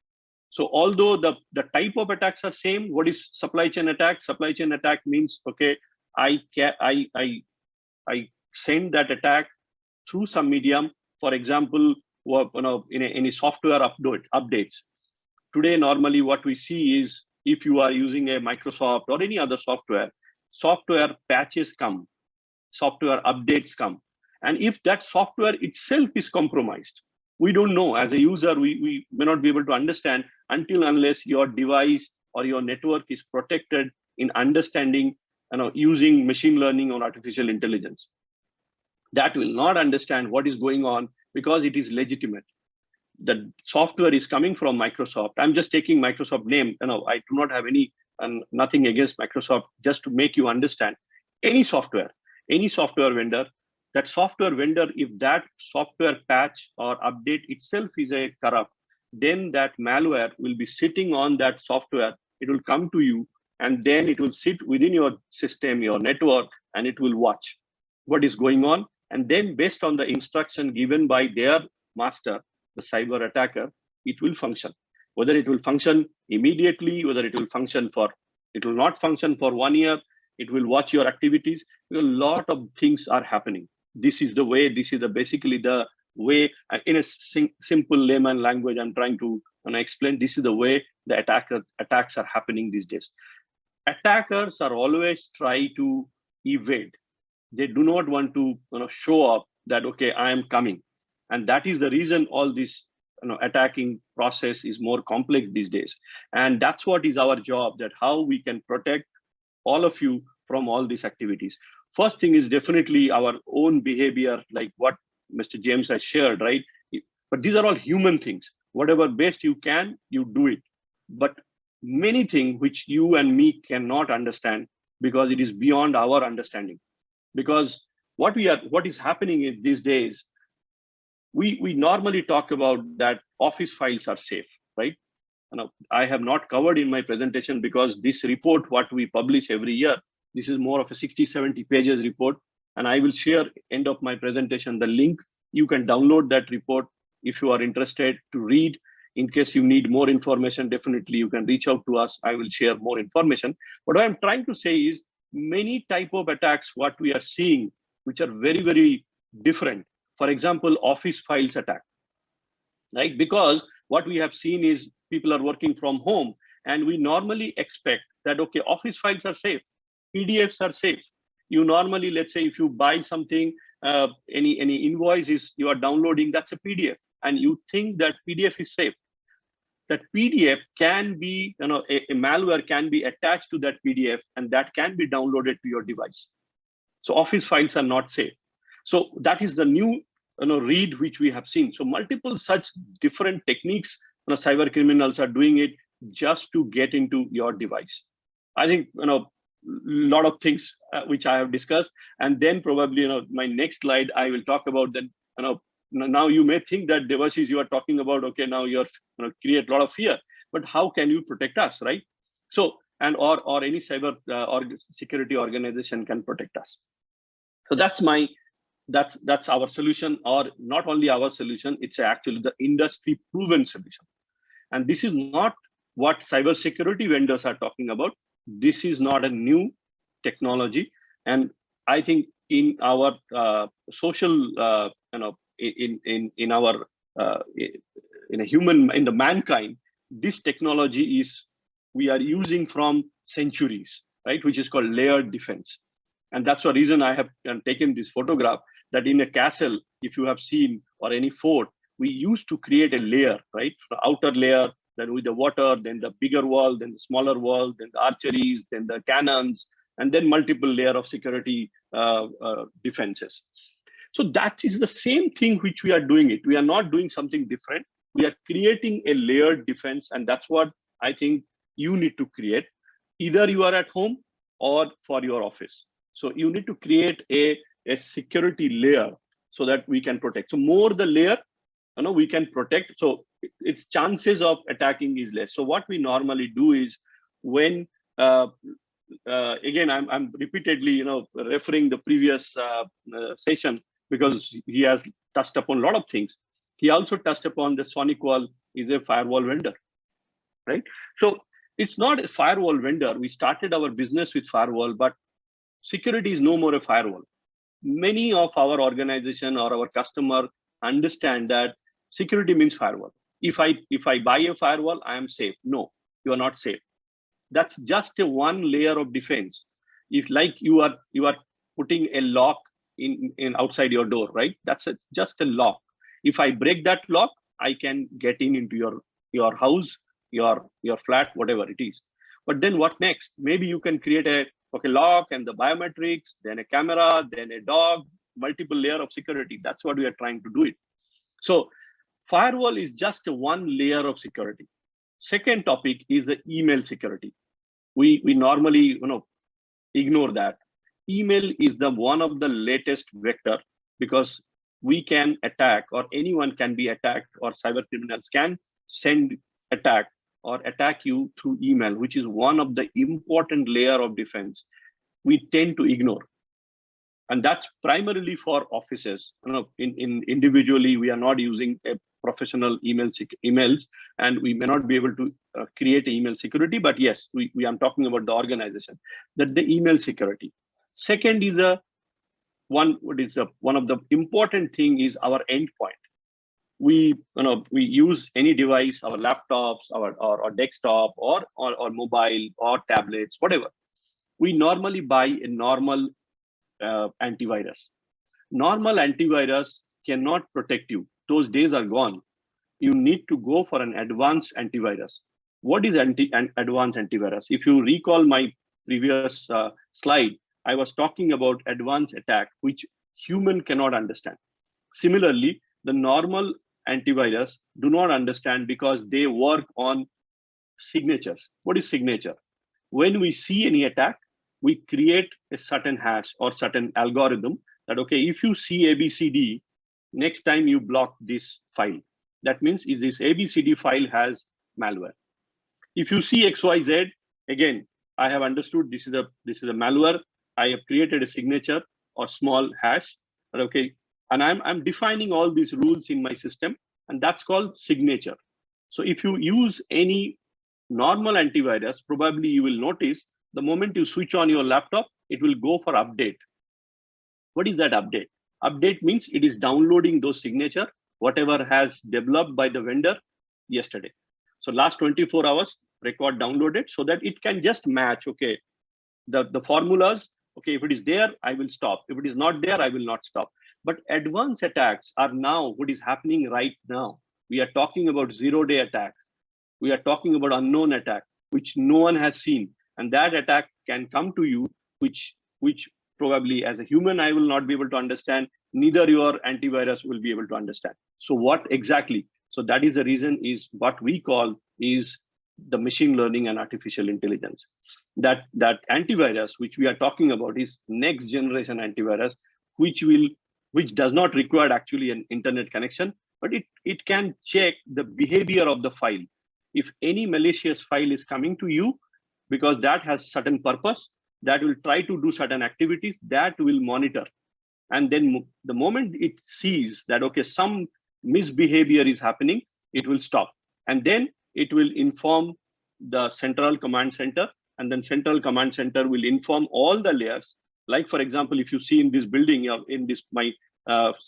So although the type of attacks are same, what is supply chain attack? Supply chain attack means, okay, I send that attack through some medium. For example, in any software updates. Today, normally what we see is if you are using a Microsoft or any other software patches come, software updates come. And if that software itself is compromised, we don't know. As a user, we may not be able to understand until unless your device or your network is protected in understanding, using machine learning or artificial intelligence. That will not understand what is going on because it is legitimate. The software is coming from Microsoft. I'm just taking Microsoft name. I do not have nothing against Microsoft, just to make you understand. Any software vendor, that software vendor, if that software patch or update itself is a corrupt, then that malware will be sitting on that software. It will come to you, and then it will sit within your system, your network, and it will watch what is going on. And then based on the instruction given by their master, the cyber attacker, it will function. Whether it will function immediately, whether it will not function for 1 year, it will watch your activities. A lot of things are happening. This is basically the way, in a simple layman language, I'm trying to explain, this is the way the attacks are happening these days. Attackers are always try to evade. They do not want to show up that, okay, I am coming. And that is the reason all this attacking process is more complex these days. And that's what is our job, that how we can protect all of you from all these activities. First thing is definitely our own behavior, like what Mr. James has shared, right? But these are all human things. Whatever best you can, you do it. But many things which you and me cannot understand because it is beyond our understanding. Because what is happening these days, we normally talk about that office files are safe, right? I have not covered in my presentation because this report, what we publish every year, this is more of a 60-70 pages report, and I will share end of my presentation the link. You can download that report if you are interested to read. In case you need more information, definitely you can reach out to us. I will share more information. But what I'm trying to say is many type of attacks, what we are seeing, which are very, very different. For example, office files attack, right? Because what we have seen is people are working from home, and we normally expect that, okay, office files are safe, PDFs are safe. You normally, let's say if you buy something, any invoices you are downloading, that's a PDF, and you think that PDF is safe. That PDF can be, a malware can be attached to that PDF, and that can be downloaded to your device. So office files are not safe. So that is the new read which we have seen. So multiple such different techniques, cyber criminals are doing it just to get into your device. I think lot of things which I have discussed, and then probably my next slide I will talk about that. Now you may think that Debasish, you are talking about, okay, now you're create a lot of fear, but how can you protect us, right? So, and or any cyber security organization can protect us. So that's our solution, or not only our solution, it's actually the industry proven solution. And this is not what cybersecurity vendors are talking about. This is not a new technology. And I think in our social, in the mankind, this technology is we are using from centuries, right? Which is called layered defense. And that's the reason I have taken this photograph, that in a castle, if you have seen, or any fort, we used to create a layer, right? The outer layer, then with the water, then the bigger wall, then the smaller wall, then the archeries, then the cannons, and then multiple layer of security defenses. So that is the same thing which we are doing it. We are not doing something different. We are creating a layered defense, and that's what I think you need to create. either you are at home or for your office. So you need to create a security layer so that we can protect. So more the layer, we can protect. So its chances of attacking is less. So what we normally do is when, again, I'm repeatedly, referring the previous session because he has touched upon a lot of things. He also touched upon the SonicWall is a firewall vendor, right? So it's not a firewall vendor. We started our business with firewall, but security is no more a firewall. Many of our organization or our customer understand that security means firewall. If I buy a firewall, I am safe. No, you are not safe. That's just a one layer of defense. If like you are putting a lock in outside your door, right? That's just a lock. If I break that lock, I can get into your house, your flat, whatever it is. But then what next? Maybe you can create a lock and the biometrics, then a camera, then a dog, multiple layer of security. That's what we are trying to do it. So firewall is just one layer of security. Second topic is the email security. We normally ignore that. Email is the one of the latest vector because we can attack, or anyone can be attacked, or cyber criminals can send attack or attack you through email, which is one of the important layer of defense we tend to ignore. And that's primarily for offices. Individually, we are not using a professional emails, and we may not be able to create email security. But yes, we am talking about the organization, that the email security. Second is one of the important thing is our endpoint. We use any device, our laptops, our desktop, or mobile, or tablets, whatever. We normally buy a normal antivirus. Normal antivirus cannot protect you. Those days are gone. You need to go for an advanced antivirus. What is advanced antivirus? If you recall my previous slide, I was talking about advanced attack, which human cannot understand. Similarly, the normal antivirus do not understand because they work on signatures. What is signature? When we see any attack, we create a certain hash or certain algorithm that, okay, if you see ABCD, next time you block this file. That means if this ABCD file has malware. If you see XYZ, again, I have understood this is a malware. I have created a signature or small hash. Okay, and I'm defining all these rules in my system, and that's called signature. So if you use any normal antivirus, probably you will notice the moment you switch on your laptop, it will go for update. What is that update? Update means it is downloading those signature, whatever has developed by the vendor yesterday. So last 24 hours, record downloaded so that it can just match, okay, the formulas. Okay, if it is there, I will stop. If it is not there, I will not stop. But advanced attacks are now what is happening right now. We are talking about zero-day attacks. We are talking about unknown attack, which no one has seen. And that attack can come to you, which probably as a human, I will not be able to understand. Neither your antivirus will be able to understand. So what exactly? So that is the reason is what we call is the machine learning and artificial intelligence. That antivirus, which we are talking about, is next generation antivirus, which does not require actually an internet connection, but it can check the behavior of the file. If any malicious file is coming to you, because that has certain purpose, that will try to do certain activities, that will monitor. And then the moment it sees that, okay, some misbehavior is happening, it will stop. And then it will inform the central command center, and then central command center will inform all the layers. Like, for example, if you see in this building, in this my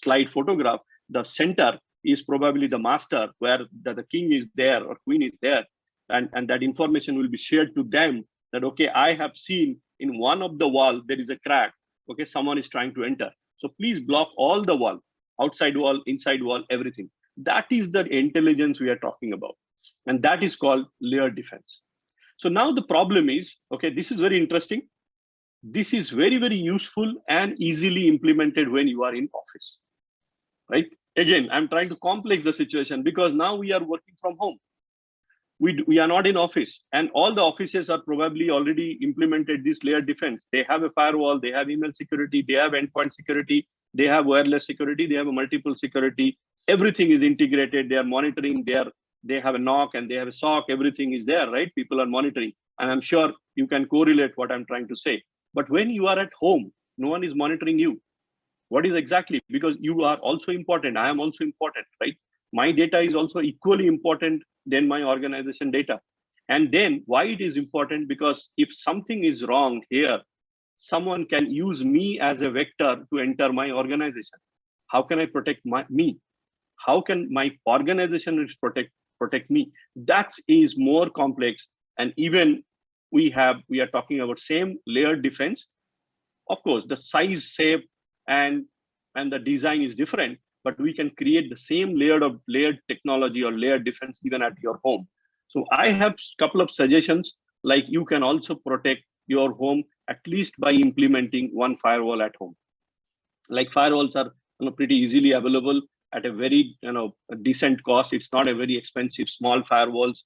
slide photograph, the center is probably the master, where the king is there or queen is there. And that information will be shared to them that, okay, I have seen in one of the wall, there is a crack. Okay, someone is trying to enter. So please block all the wall, outside wall, inside wall, everything. That is the intelligence we are talking about. And that is called layer defense. So now the problem is, okay, this is very interesting. This is very, very useful and easily implemented when you are in office, right? Again, I'm trying to complex the situation because now we are working from home. We are not in office, and all the offices are probably already implemented this layered defense. They have a firewall, they have email security, they have endpoint security, they have wireless security, they have a multiple security. Everything is integrated. They are monitoring. They have a NOC and they have a SOC. Everything is there, right? People are monitoring, and I'm sure you can correlate what I'm trying to say. But when you are at home, no one is monitoring you. What is exactly? Because you are also important. I am also important, right? My data is also equally important than my organization data. And then why it is important? Because if something is wrong here, someone can use me as a vector to enter my organization. How can I protect me? How can my organization protect me? That is more complex. And even we are talking about same layered defense. Of course, the size, shape, and the design is different, but we can create the same layered technology or layered defense even at your home. So I have a couple of suggestions, like you can also protect your home at least by implementing one firewall at home. Like firewalls are pretty easily available at a very a decent cost. It's not a very expensive small firewalls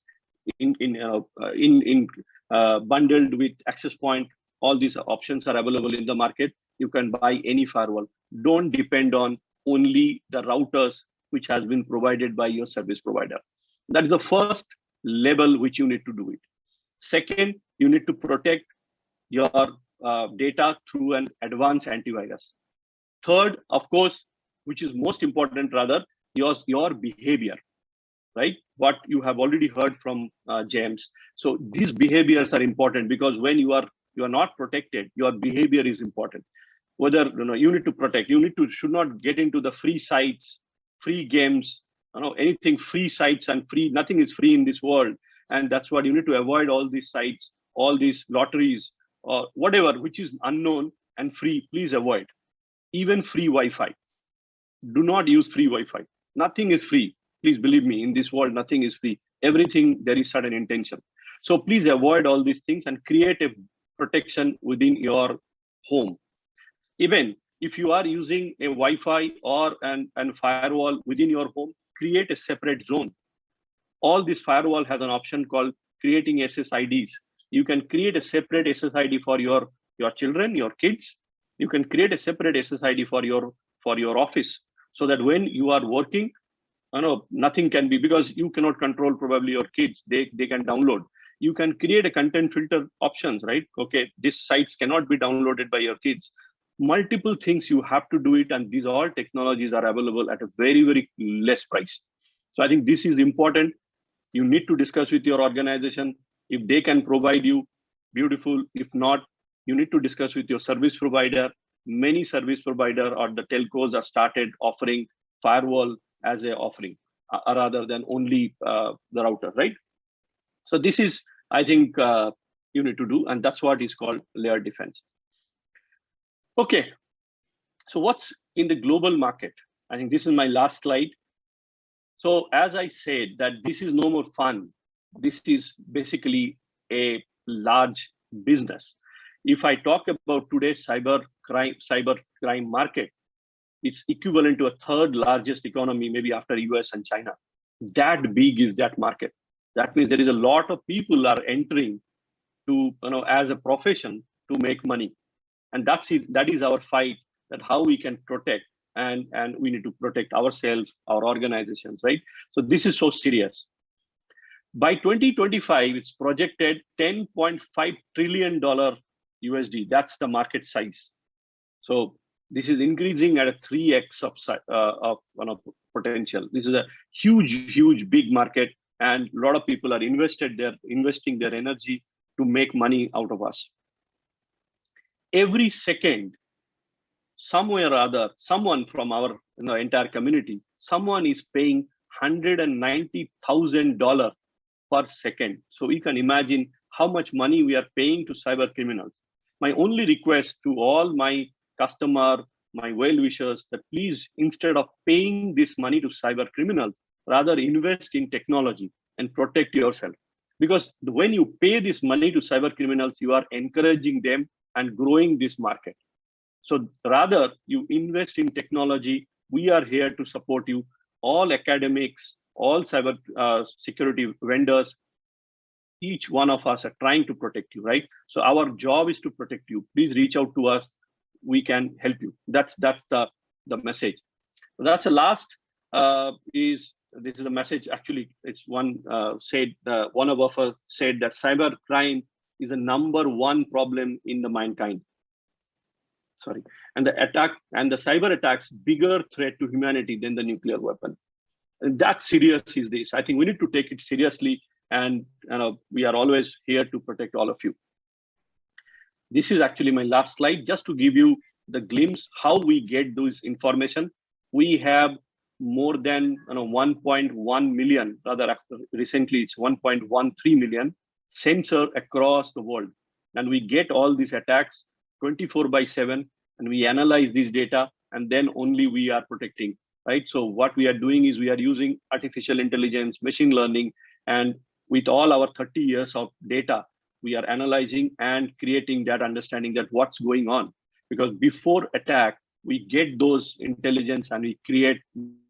bundled with access point. All these options are available in the market. You can buy any firewall. Don't depend on only the routers which has been provided by your service provider. That is the first level which you need to do it. Second, you need to protect your data through an advanced antivirus. Third, of course, which is most important rather, your behavior, right? What you have already heard from James. So these behaviors are important, because when you are not protected, your behavior is important. Whether you need to protect, should not get into the free sites, free games, anything free sites and free, nothing is free in this world. And that's what you need to avoid, all these sites, all these lotteries, or whatever which is unknown and free, please avoid. Even free Wi-Fi. Do not use free Wi-Fi. Nothing is free. Please believe me, in this world, nothing is free. Everything, there is certain intention. So please avoid all these things and create a protection within your home. Even if you are using a Wi-Fi or an firewall within your home, create a separate zone. All this firewall has an option called creating SSIDs. You can create a separate SSID for your children, your kids. You can create a separate SSID for your office, so that when you are working, nothing can be, because you cannot control probably your kids. They can download. You can create a content filter options, right? Okay, these sites cannot be downloaded by your kids. Multiple things you have to do it, and these all technologies are available at a very, very less price. So I think this is important. You need to discuss with your organization. If they can provide you, beautiful. If not, you need to discuss with your service provider. Many service provider or the telcos are started offering firewall as a offering, rather than only the router, right? So this is, I think, you need to do, and that's what is called layered defense. Okay, so what's in the global market? I think this is my last slide. So as I said, that this is no more fun. This is basically a large business. If I talk about today's cyber crime market, it's equivalent to a third largest economy, maybe after US and China. That big is that market. That means there is a lot of people are entering to, as a profession, to make money. And that is our fight, that how we can protect, and we need to protect ourselves, our organizations, right? So this is so serious. By 2025, it's projected $10.5 trillion USD. That's the market size. So this is increasing at a 3x of potential. This is a huge, big market, and a lot of people are investing their energy to make money out of us. Every second, somewhere or other, someone from our entire community, someone is paying $190,000 per second. So you can imagine how much money we are paying to cyber criminals. My only request to all my customer, my well-wishers, that please, instead of paying this money to cyber criminals, rather invest in technology and protect yourself. Because when you pay this money to cyber criminals, you are encouraging them and growing this market. So rather, you invest in technology. We are here to support you. All academics, all cyber security vendors, each one of us are trying to protect you, right? So our job is to protect you. Please reach out to us. We can help you. That's the message. That's the last this is a message. Actually, it's one said, one of us said that cyber crime is the #1 problem in the mankind. Sorry, and the cyber attacks bigger threat to humanity than the nuclear weapon. And that serious is this. I think we need to take it seriously, and we are always here to protect all of you. This is actually my last slide, just to give you the glimpse how we get those information. We have more than 1.1 million, rather recently it's 1.13 million sensor across the world, and we get all these attacks 24/7, and we analyze this data, and then only we are protecting, right? So what we are doing is we are using artificial intelligence, machine learning, and with all our 30 years of data, we are analyzing and creating that understanding that what's going on. Because before attack, we get those intelligence and we create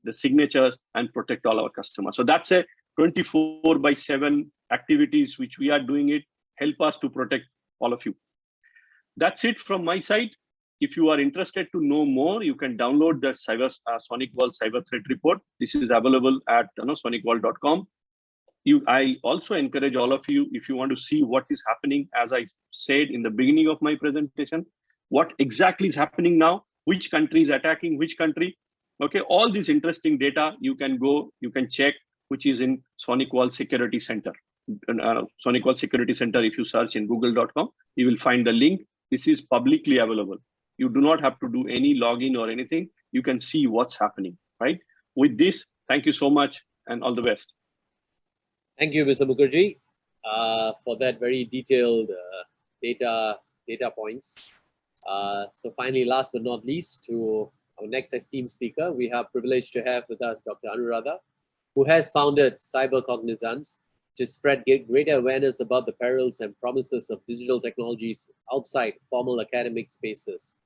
the signatures and protect all our customers. So that's a 24/7 activities which we are doing it, help us to protect all of you. That's it from my side. If you are interested to know more, you can download the SonicWall Cyber Threat Report. This is available at sonicwall.com. I also encourage all of you, if you want to see what is happening, as I said in the beginning of my presentation, what exactly is happening now, which country is attacking which country. Okay, all this interesting data, you can go, you can check, which is in SonicWall Security Center. SonicWall Security Center, if you search in google.com, you will find the link. This is publicly available. You do not have to do any login or anything. You can see what's happening, right? With this, thank you so much and all the best. Thank you, Mr. Mukherjee, for that very detailed data points. So finally, last but not least, to our next esteemed speaker, we have privilege to have with us Dr. Anuradha, who has founded CyberCognizanz to spread greater awareness about the perils and promises of digital technologies outside formal academic spaces.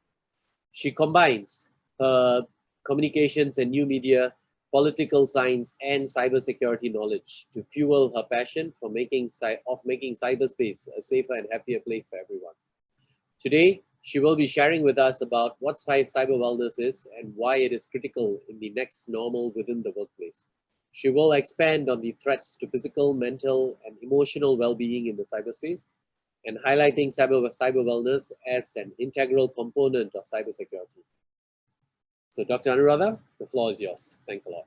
She combines her communications and new media, political science, and cybersecurity knowledge to fuel her passion for making cyberspace a safer and happier place for everyone. Today, she will be sharing with us about what cyber wellness is and why it is critical in the next normal within the workplace. She will expand on the threats to physical, mental, and emotional well-being in the cyberspace, and highlighting cyber wellness as an integral component of cybersecurity. So Dr. Anuradha, the floor is yours. Thanks a lot.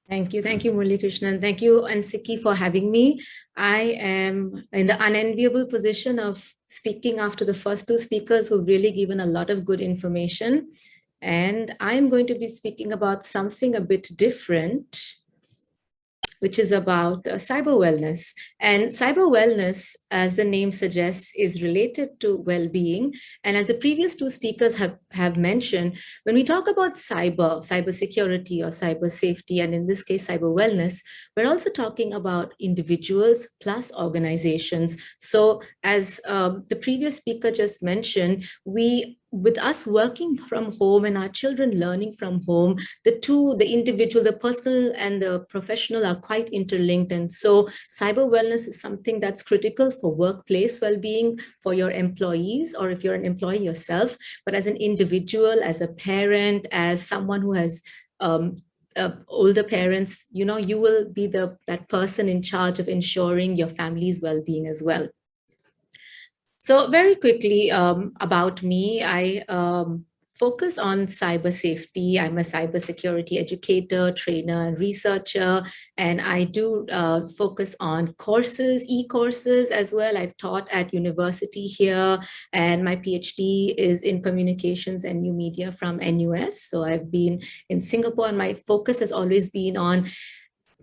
Thank you, Muralikrishnan. Thank you, Ansiki, for having me. I am in the unenviable position of speaking after the first two speakers who've really given a lot of good information. And I'm going to be speaking about something a bit different, which is about cyber wellness. And cyber wellness, as the name suggests, is related to well-being. And as the previous two speakers have mentioned, when we talk about cybersecurity or cyber safety, and in this case, cyber wellness, we're also talking about individuals plus organizations. So as the previous speaker just mentioned, with us working from home and our children learning from home, the individual, the personal and the professional are quite interlinked. And so cyber wellness is something that's critical for workplace well-being for your employees, or if you're an employee yourself, but as an individual, as a parent, as someone who has older parents, you will be that person in charge of ensuring your family's well-being as well. So very quickly about me, I focus on cyber safety. I'm a cybersecurity educator, trainer, and researcher, and I do focus on courses, e-courses as well. I've taught at university here, and my PhD is in communications and new media from NUS. So I've been in Singapore, and my focus has always been on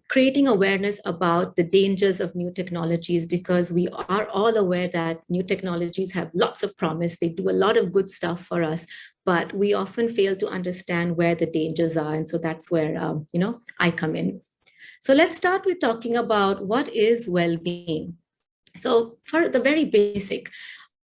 creating awareness about the dangers of new technologies, because we are all aware that new technologies have lots of promise. They do a lot of good stuff for us, but we often fail to understand where the dangers are. And so that's where, I come in. So let's start with talking about what is well-being. So for the very basic,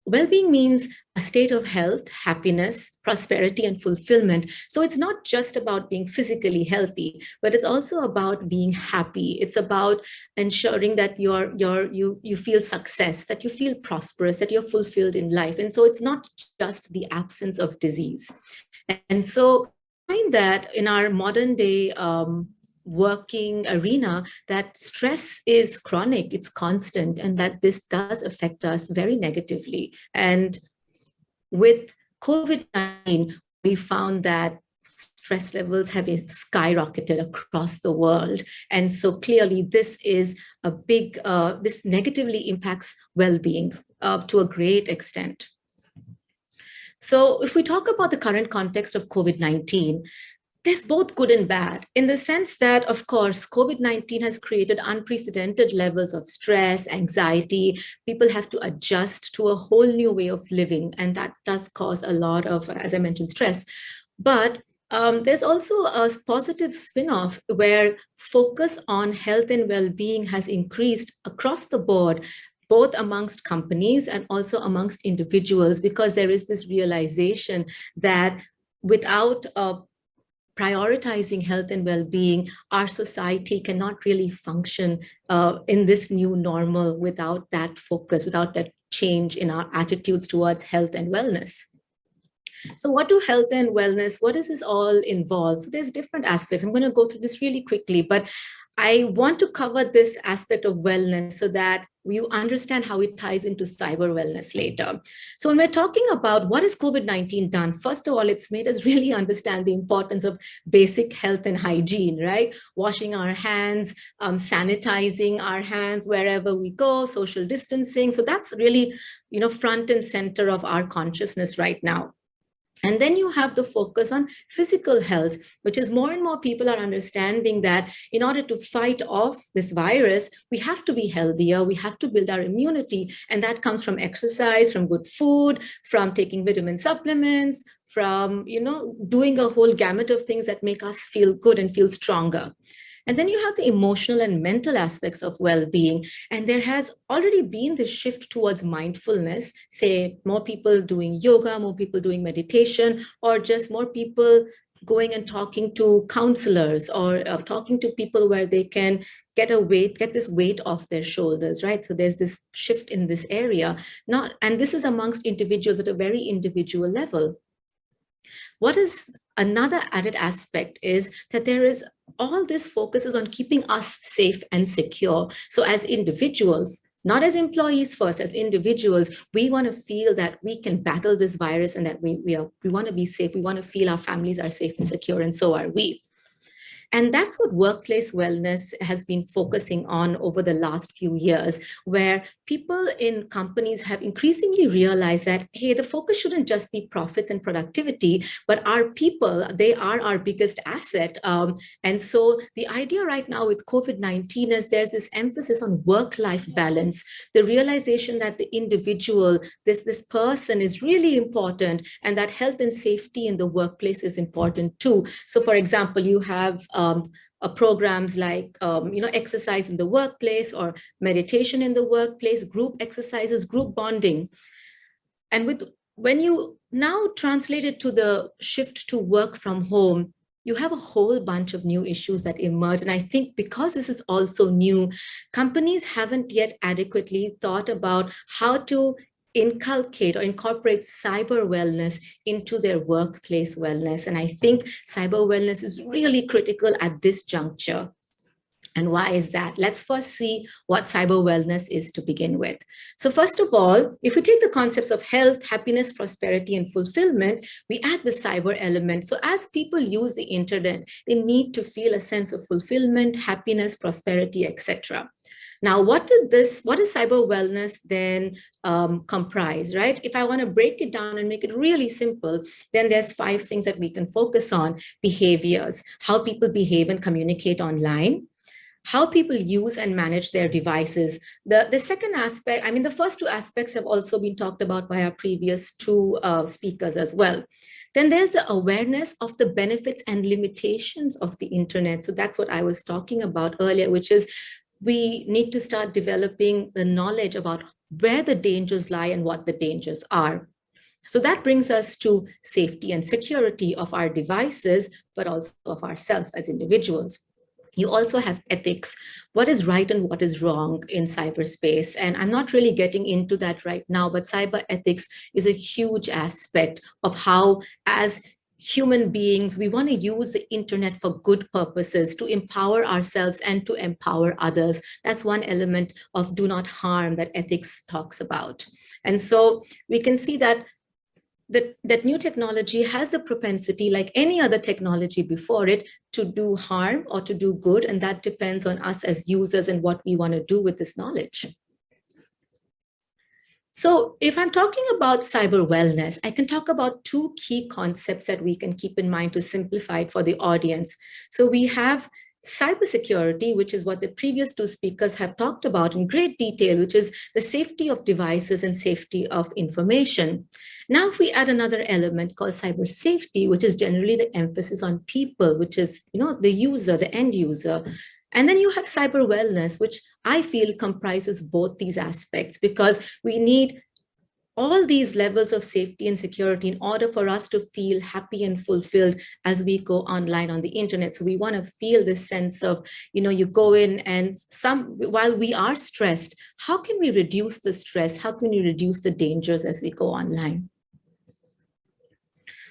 well-being means a state of health, happiness, prosperity, and fulfillment. So it's not just about being physically healthy, but it's also about being happy. It's about ensuring that you feel success, that you feel prosperous, that you're fulfilled in life. And so it's not just the absence of disease. And so I find that in our modern day working arena, that stress is chronic, it's constant, and that this does affect us very negatively. And with COVID-19, we found that stress levels have been skyrocketed across the world. And so clearly this is a big, this negatively impacts well-being to a great extent. So if we talk about the current context of COVID-19, there's both good and bad in the sense that, of course, COVID-19 has created unprecedented levels of stress, anxiety. People have to adjust to a whole new way of living, and that does cause a lot of, as I mentioned, stress. But there's also a positive spin-off where focus on health and well-being has increased across the board, both amongst companies and also amongst individuals, because there is this realization that without prioritizing health and well-being, our society cannot really function in this new normal without that focus, without that change in our attitudes towards health and wellness. So what do health and wellness, what does this all involve? So there's different aspects. I'm going to go through this really quickly, but I want to cover this aspect of wellness so that you understand how it ties into cyber wellness later. So when we're talking about what has COVID-19 done, first of all, it's made us really understand the importance of basic health and hygiene, right? Washing our hands, sanitizing our hands wherever we go, social distancing. So that's really, front and center of our consciousness right now. And then you have the focus on physical health, which is more and more people are understanding that in order to fight off this virus, we have to be healthier, we have to build our immunity. And that comes from exercise, from good food, from taking vitamin supplements, from, doing a whole gamut of things that make us feel good and feel stronger. And then you have the emotional and mental aspects of well-being. And there has already been this shift towards mindfulness, say more people doing yoga, more people doing meditation, or just more people going and talking to counselors or talking to people where they can get this weight off their shoulders, right? So there's this shift in this area, and this is amongst individuals at a very individual level. What is another added aspect is that there is all this focuses on keeping us safe and secure. So as individuals, not as employees first, as individuals, we want to feel that we can battle this virus and that we want to be safe. We want to feel our families are safe and secure, and so are we. And that's what workplace wellness has been focusing on over the last few years, where people in companies have increasingly realized that, hey, the focus shouldn't just be profits and productivity, but our people, they are our biggest asset. And so the idea right now with COVID-19 is there's this emphasis on work-life balance, the realization that the individual, this person is really important, and that health and safety in the workplace is important too. So for example, you have programs like, exercise in the workplace or meditation in the workplace, group exercises, group bonding. And when you now translate it to the shift to work from home, you have a whole bunch of new issues that emerge. And I think because this is also new, companies haven't yet adequately thought about how to inculcate or incorporate cyber wellness into their workplace wellness. And I think cyber wellness is really critical at this juncture. And why is that? Let's first see what cyber wellness is to begin with. So first of all, if we take the concepts of health, happiness, prosperity, and fulfillment, we add the cyber element. So as people use the internet, they need to feel a sense of fulfillment, happiness, prosperity, etc. Now, what does cyber wellness then comprise, right? If I want to break it down and make it really simple, then there's 5 things that we can focus on. Behaviors, how people behave and communicate online, how people use and manage their devices. The second aspect, the first 2 aspects have also been talked about by our previous 2 speakers as well. Then there's the awareness of the benefits and limitations of the internet. So that's what I was talking about earlier, which is we need to start developing the knowledge about where the dangers lie and what the dangers are. So that brings us to safety and security of our devices, but also of ourselves as individuals. You also have ethics, what is right and what is wrong in cyberspace. And I'm not really getting into that right now, but cyber ethics is a huge aspect of how, as human beings, we want to use the internet for good purposes, to empower ourselves and to empower others. That's one element of do not harm that ethics talks about. And so we can see that that new technology has the propensity, like any other technology before it, to do harm or to do good. And that depends on us as users and what we want to do with this knowledge. So if I'm talking about cyber wellness, I can talk about two key concepts that we can keep in mind to simplify it for the audience. So we have cybersecurity, which is what the previous two speakers have talked about in great detail, which is the safety of devices and safety of information. Now, if we add another element called cyber safety, which is generally the emphasis on people, which is, the user, the end user. And then you have cyber wellness, which I feel comprises both these aspects, because we need all these levels of safety and security in order for us to feel happy and fulfilled as we go online on the internet. So we want to feel this sense of, you go in and while we are stressed, how can we reduce the stress? How can we reduce the dangers as we go online?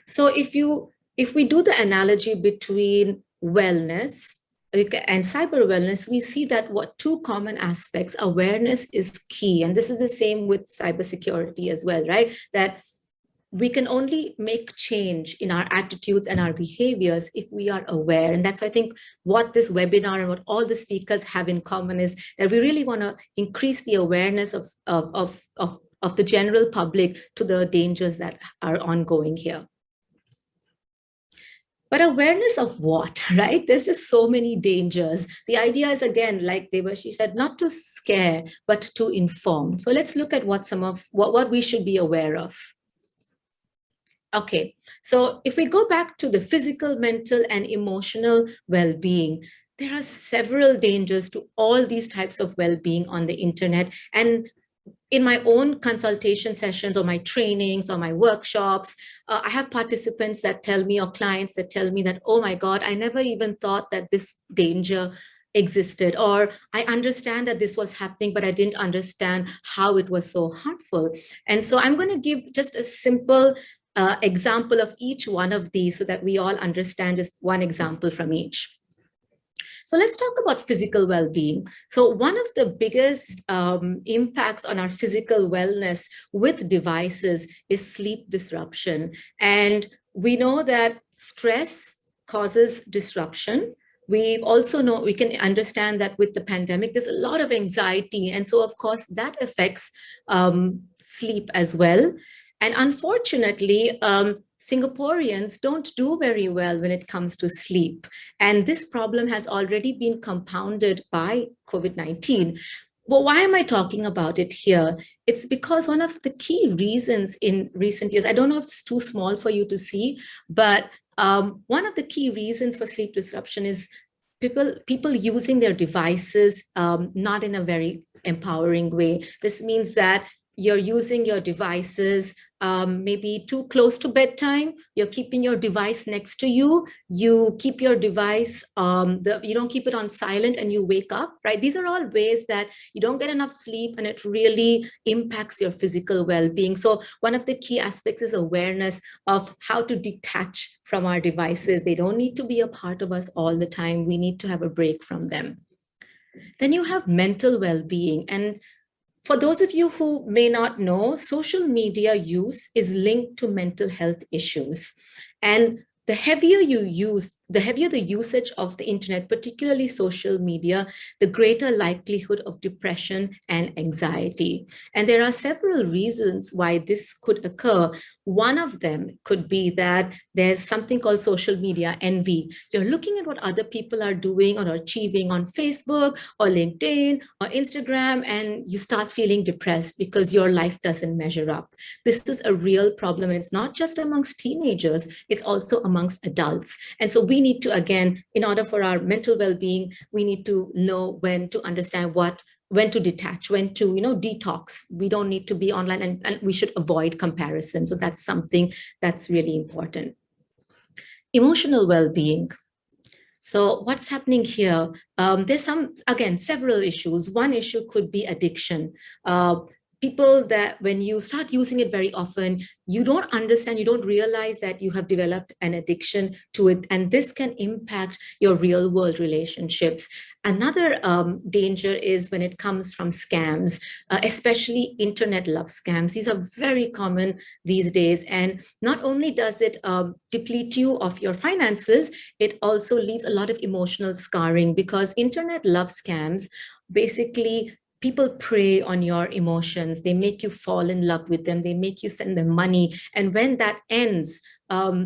So if we do the analogy between wellness and cyber wellness, we see that what two common aspects, awareness is key. And this is the same with cybersecurity as well, right? That we can only make change in our attitudes and our behaviors if we are aware. And that's why I think what this webinar and what all the speakers have in common is that we really want to increase the awareness of the general public to the dangers that are ongoing here. But awareness of what, right? There's just so many dangers. The idea is, again, like Debasish said, not to scare, but to inform. So let's look at what we should be aware of. Okay, so if we go back to the physical, mental, and emotional well-being, there are several dangers to all these types of well-being on the internet. And in my own consultation sessions or my trainings or my workshops, I have participants that tell me, or clients that tell me that, oh my God, I never even thought that this danger existed, or I understand that this was happening, but I didn't understand how it was so harmful. And so I'm going to give just a simple example of each one of these so that we all understand just one example from each. So let's talk about physical well-being. So one of the biggest impacts on our physical wellness with devices is sleep disruption. And we know that stress causes disruption. We can understand that with the pandemic, there's a lot of anxiety. And so, of course, that affects sleep as well. And unfortunately, Singaporeans don't do very well when it comes to sleep. And this problem has already been compounded by COVID-19. Well, why am I talking about it here? It's because one of the key reasons in recent years, I don't know if it's too small for you to see, but one of the key reasons for sleep disruption is people using their devices not in a very empowering way. This means that you're using your devices maybe too close to bedtime. You're keeping your device next to you. You keep your device, you don't keep it on silent and you wake up, right? These are all ways that you don't get enough sleep and it really impacts your physical well-being. So one of the key aspects is awareness of how to detach from our devices. They don't need to be a part of us all the time. We need to have a break from them. Then you have mental well-being. And for those of you who may not know, social media use is linked to mental health issues. And the heavier the usage of the internet, particularly social media, the greater likelihood of depression and anxiety. And there are several reasons why this could occur. One of them could be that there's something called social media envy. You're looking at what other people are doing or achieving on Facebook or LinkedIn or Instagram, and you start feeling depressed because your life doesn't measure up. This is a real problem. It's not just amongst teenagers, it's also amongst adults. And so we need to, again, in order for our mental well-being, we need to know when to understand what when to detach, when to, detox. We don't need to be online, and we should avoid comparison. So that's something that's really important. Emotional well-being. So what's happening here? There's several issues. One issue could be addiction. People that when you start using it very often, you don't understand, you don't realize that you have developed an addiction to it, and this can impact your real world relationships. Another danger is when it comes from scams, especially internet love scams. These are very common these days, and not only does it deplete you of your finances, it also leaves a lot of emotional scarring, because internet love scams basically, people prey on your emotions. They make you fall in love with them. They make you send them money. And when that ends,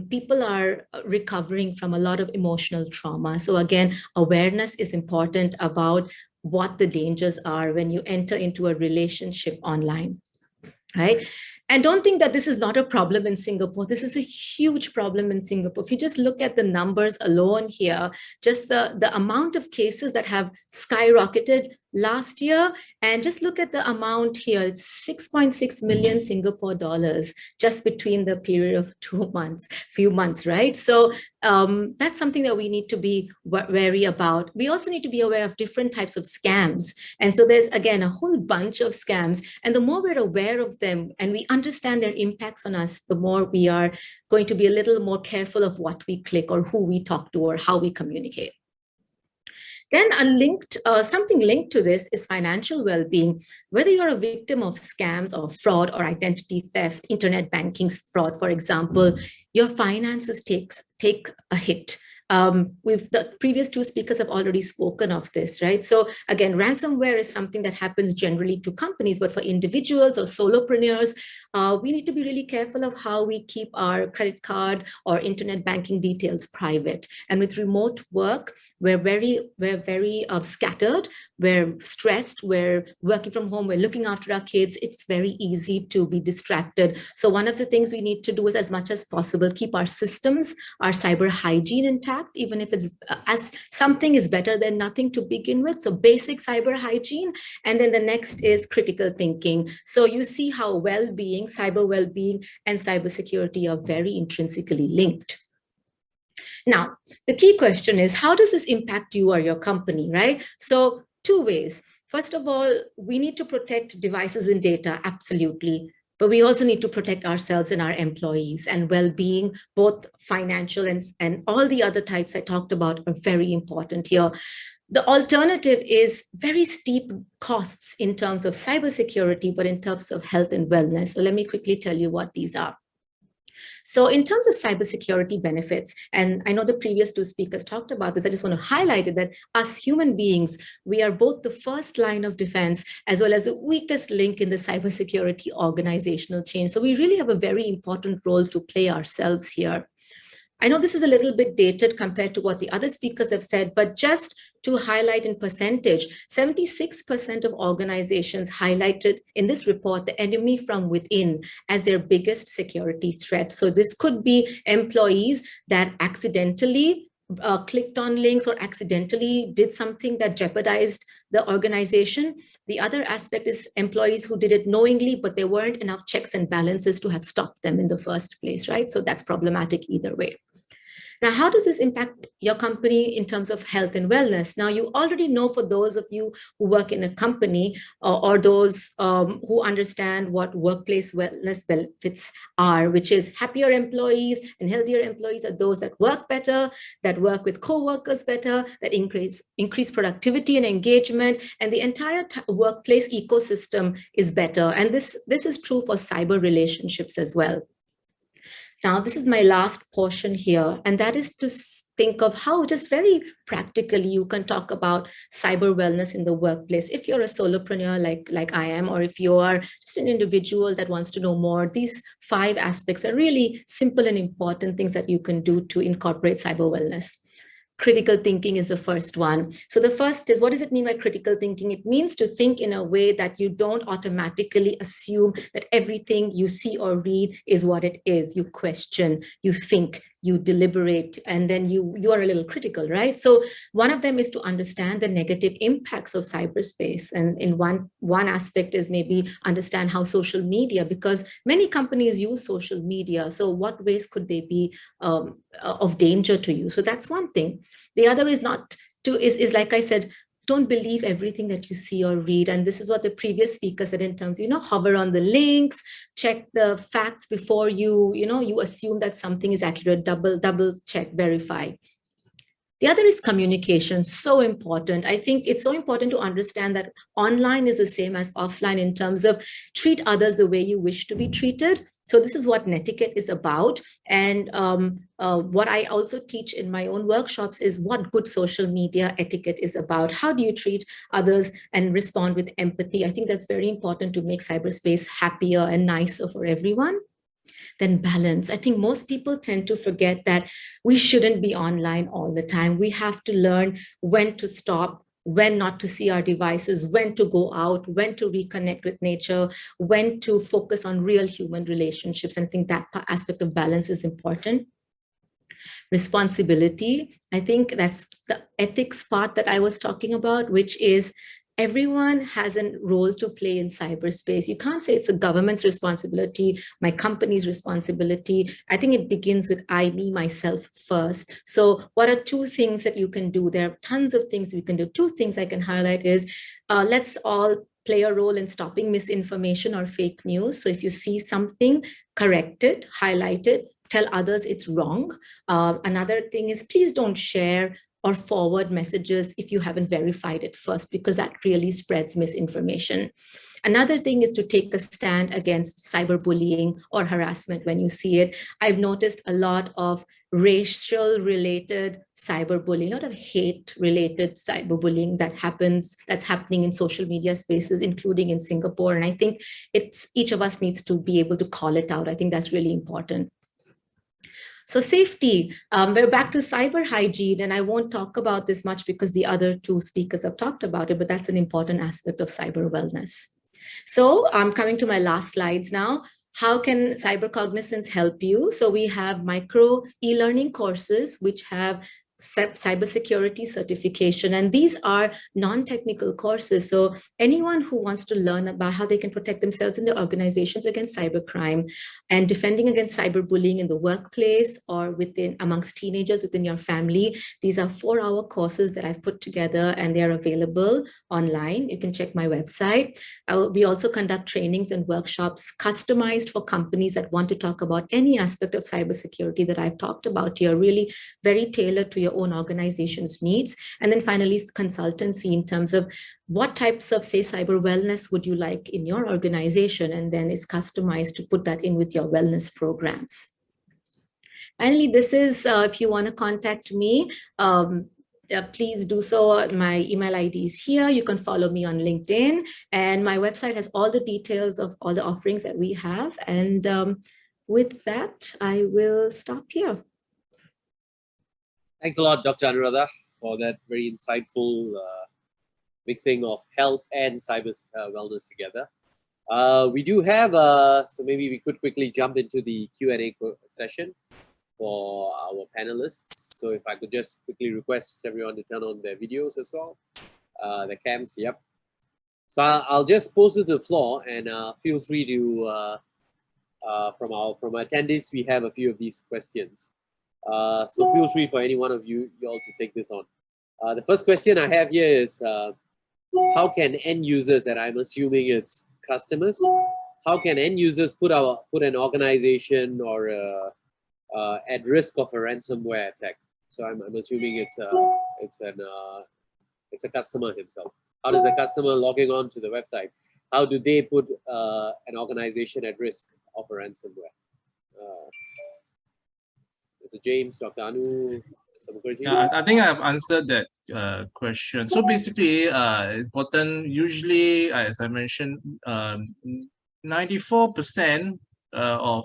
people are recovering from a lot of emotional trauma. So again, awareness is important about what the dangers are when you enter into a relationship online, right? And don't think that this is not a problem in Singapore. This is a huge problem in Singapore. If you just look at the numbers alone here, just the amount of cases that have skyrocketed last year, and just look at the amount here, it's 6.6 million Singapore dollars just between the period of few months, right? So that's something that we need to be wary about. We also need to be aware of different types of scams. And so there's, again, a whole bunch of scams. And the more we're aware of them and we understand their impacts on us, the more we are going to be a little more careful of what we click or who we talk to or how we communicate. Then something linked to this is financial well-being. Whether you're a victim of scams or fraud or identity theft, internet banking fraud, for example, your finances take a hit. The previous two speakers have already spoken of this, right? So again, ransomware is something that happens generally to companies, but for individuals or solopreneurs, we need to be really careful of how we keep our credit card or internet banking details private. And with remote work, we're very scattered, we're stressed, we're working from home, we're looking after our kids. It's very easy to be distracted. So one of the things we need to do is, as much as possible, keep our systems, our cyber hygiene intact, even if it's as something is better than nothing to begin with. So basic cyber hygiene. And then the next is critical thinking. So you see how well-being, cyber well-being, and cybersecurity are very intrinsically linked. Now, the key question is, how does this impact you or your company, right? So two ways. First of all, we need to protect devices and data, absolutely. But we also need to protect ourselves and our employees, and well-being, both financial and all the other types I talked about are very important here. The alternative is very steep costs in terms of cybersecurity, but in terms of health and wellness. So let me quickly tell you what these are. So in terms of cybersecurity benefits, and I know the previous two speakers talked about this, I just want to highlight it, that us human beings, we are both the first line of defense as well as the weakest link in the cybersecurity organizational chain. So we really have a very important role to play ourselves here. I know this is a little bit dated compared to what the other speakers have said, but just to highlight in percentage, 76% of organizations highlighted in this report the enemy from within as their biggest security threat. So this could be employees that accidentally clicked on links or accidentally did something that jeopardized the organization. The other aspect is employees who did it knowingly, but there weren't enough checks and balances to have stopped them in the first place, right? So that's problematic either way. Now, how does this impact your company in terms of health and wellness? Now, you already know, for those of you who work in a company or those who understand what workplace wellness benefits are, which is happier employees and healthier employees are those that work better, that work with co-workers better, that increase productivity and engagement, and the entire workplace ecosystem is better. And this is true for cyber relationships as well. Now, this is my last portion here, and that is to think of how just very practically you can talk about cyber wellness in the workplace. If you're a solopreneur like I am, or if you are just an individual that wants to know more, these 5 aspects are really simple and important things that you can do to incorporate cyber wellness. Critical thinking is the first one. So the first is, what does it mean by critical thinking? It means to think in a way that you don't automatically assume that everything you see or read is what it is. You question, you think, you deliberate, and then you are a little critical, right? So one of them is to understand the negative impacts of cyberspace. And in one aspect is maybe understand how social media, because many companies use social media. So what ways could they be of danger to you? So that's one thing. The other is is like I said, don't believe everything that you see or read. And this is what the previous speaker said in terms, hover on the links, check the facts before you assume that something is accurate, double check, verify. The other is communication, so important. I think it's so important to understand that online is the same as offline in terms of treat others the way you wish to be treated. So this is what netiquette is about. And what I also teach in my own workshops is what good social media etiquette is about. How do you treat others and respond with empathy? I think that's very important to make cyberspace happier and nicer for everyone. Then balance. I think most people tend to forget that we shouldn't be online all the time. We have to learn when to stop, when not to see our devices, when to go out, when to reconnect with nature, when to focus on real human relationships. And I think that aspect of balance is important. Responsibility. I think that's the ethics part that I was talking about, which is everyone has a role to play in cyberspace. You can't say it's a government's responsibility, my company's responsibility. I think it begins with I, me, myself first. So what are two things that you can do? There are tons of things we can do. Two things I can highlight is let's all play a role in stopping misinformation or fake news. So if you see something, correct it, highlight it, tell others it's wrong. Another thing is please don't share or forward messages if you haven't verified it first, because that really spreads misinformation. Another thing is to take a stand against cyberbullying or harassment when you see it. I've noticed a lot of racial-related cyberbullying, a lot of hate-related cyberbullying that's happening in social media spaces, including in Singapore. And I think each of us needs to be able to call it out. I think that's really important. So safety, we're back to cyber hygiene, and I won't talk about this much because the other two speakers have talked about it, but that's an important aspect of cyber wellness. So I'm coming to my last slides now. How can CyberCognizanz help you? So we have micro e-learning courses, which have cybersecurity certification, and these are non-technical courses. So anyone who wants to learn about how they can protect themselves in their organizations against cybercrime and defending against cyberbullying in the workplace or amongst teenagers within your family, these are 4-hour courses that I've put together, and they're available online. You can check my website. We also conduct trainings and workshops customized for companies that want to talk about any aspect of cybersecurity that I've talked about here, really very tailored to your own organization's needs. And then finally, consultancy in terms of what types of, say, cyber wellness would you like in your organization? And then it's customized to put that in with your wellness programs. Finally, this is, if you want to contact me, please do so. My email ID is here. You can follow me on LinkedIn. And my website has all the details of all the offerings that we have. And with that, I will stop here. Thanks a lot, Dr. Anuradha, for that very insightful mixing of health and cyber wellness together. We do have, so maybe we could quickly jump into the Q&A session for our panelists. So if I could just quickly request everyone to turn on their videos as well, the cams, yep. So I'll just pose it to the floor, and feel free to, from our attendees, we have a few of these questions. So feel free for any one of you all to take this on. The first question I have here is, how can end users, and I'm assuming it's customers, how can end users put an organization or at risk of a ransomware attack? So I'm assuming it's a customer himself. How does a customer logging on to the website, how do they put an organization at risk of a ransomware? Mr. James, Dr. Anu, Mr. Mukherjee? Yeah, I think I've answered that question. So basically, important, usually, as I mentioned, 94% of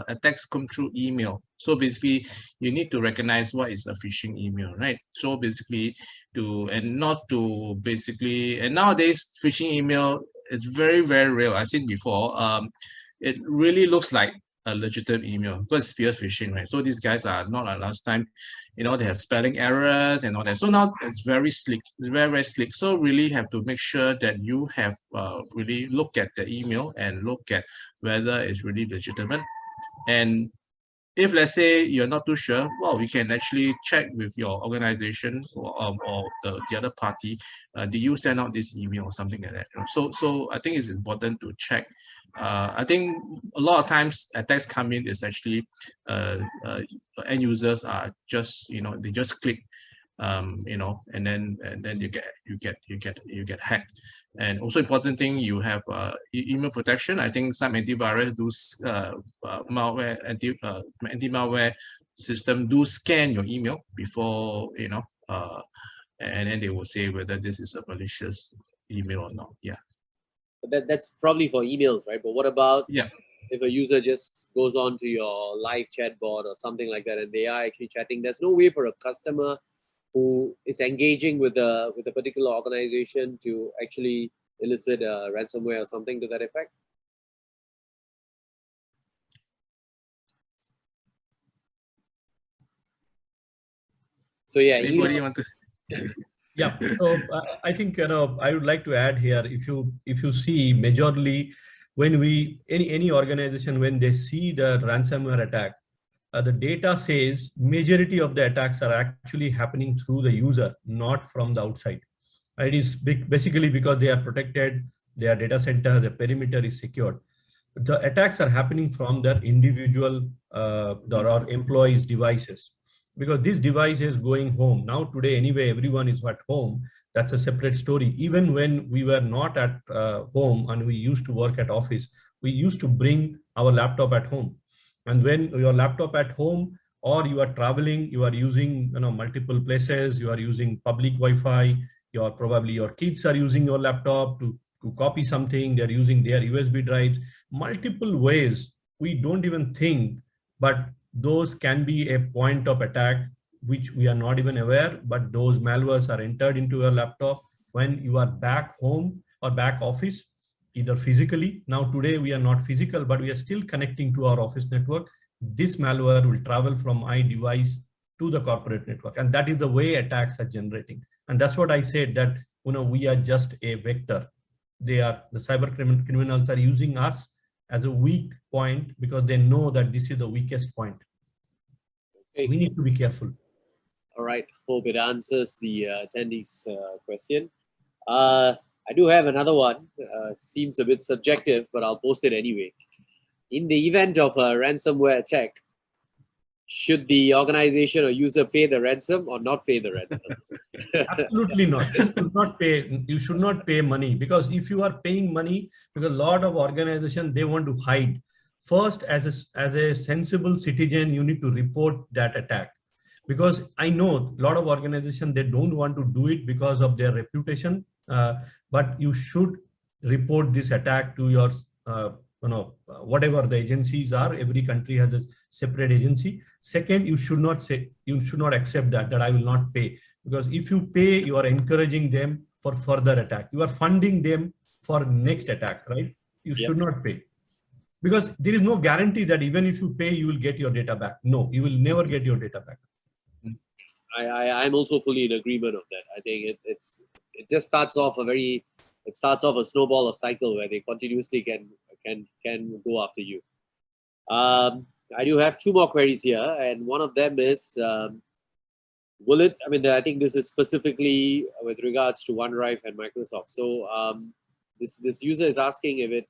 attacks come through email. So basically, you need to recognize what is a phishing email, right? So basically, and nowadays, phishing email is very, very real. I've seen before. It really looks like a legitimate email, because it's spear phishing, right? So these guys are not like last time, you know, they have spelling errors and all that. So now it's very slick, it's very, very slick. So really have to make sure that you have really look at the email and look at whether it's really legitimate. And if let's say you're not too sure, well, we can actually check with your organization or the other party. Did you send out this email or something like that? So I think it's important to check. I think a lot of times attacks come in is actually end users are just, you know, they just click, you know, and then you get hacked. And also important thing, you have email protection. I think some antivirus do malware anti-malware system do scan your email before, you know, and then they will say whether this is a malicious email or not. Yeah. That's probably for emails, right? But what about if a user just goes on to your live chat board or something like that, and they are actually chatting? There's no way for a customer who is engaging with a particular organization to actually elicit a ransomware or something to that effect? So yeah, anybody want to? Yeah, so I think, you know, I would like to add here, if you see majorly when any organization, when they see the ransomware attack, the data says majority of the attacks are actually happening through the user, not from the outside. It is basically because they are protected, their data center, the perimeter is secured. The attacks are happening from their individual or employees' devices. Because this device is going home. Now today, anyway, everyone is at home. That's a separate story. Even when we were not at home and we used to work at office, we used to bring our laptop at home. And when your laptop at home, or you are traveling, you are using, you know, multiple places, you are using public Wi-Fi, probably your kids are using your laptop to copy something, they're using their USB drives, multiple ways we don't even think, but those can be a point of attack which we are not even aware, but those malwares are entered into your laptop when you are back home or back office, either physically. Now today we are not physical, but we are still connecting to our office network. This malware will travel from my device to the corporate network, and that is the way attacks are generating. And that's what I said, that, you know, we are just a vector. The cyber criminals are using us as a weak point because they know that this is the weakest point. Okay. So we need to be careful. All right, hope it answers the attendees' question. I do have another one. Seems a bit subjective, but I'll post it anyway. In the event of a ransomware attack, should the organization or user pay the ransom or not pay the ransom? Absolutely not. You should not pay money, because if you are paying money, because a lot of organizations, they want to hide. First, as a sensible citizen, you need to report that attack. Because I know a lot of organizations, they don't want to do it because of their reputation, but you should report this attack to your, whatever the agencies are. Every country has a separate agency. Second, you should not accept that I will not pay, because if you pay, you are encouraging them for further attack. You are funding them for next attack, right? You should not pay, because there is no guarantee that even if you pay, you will get your data back. No, you will never get your data back. I'm also fully in agreement of that. I think it just starts off a snowball of cycle where they continuously can go after you. I do have two more queries here, and one of them is, I think this is specifically with regards to OneDrive and Microsoft. So this user is asking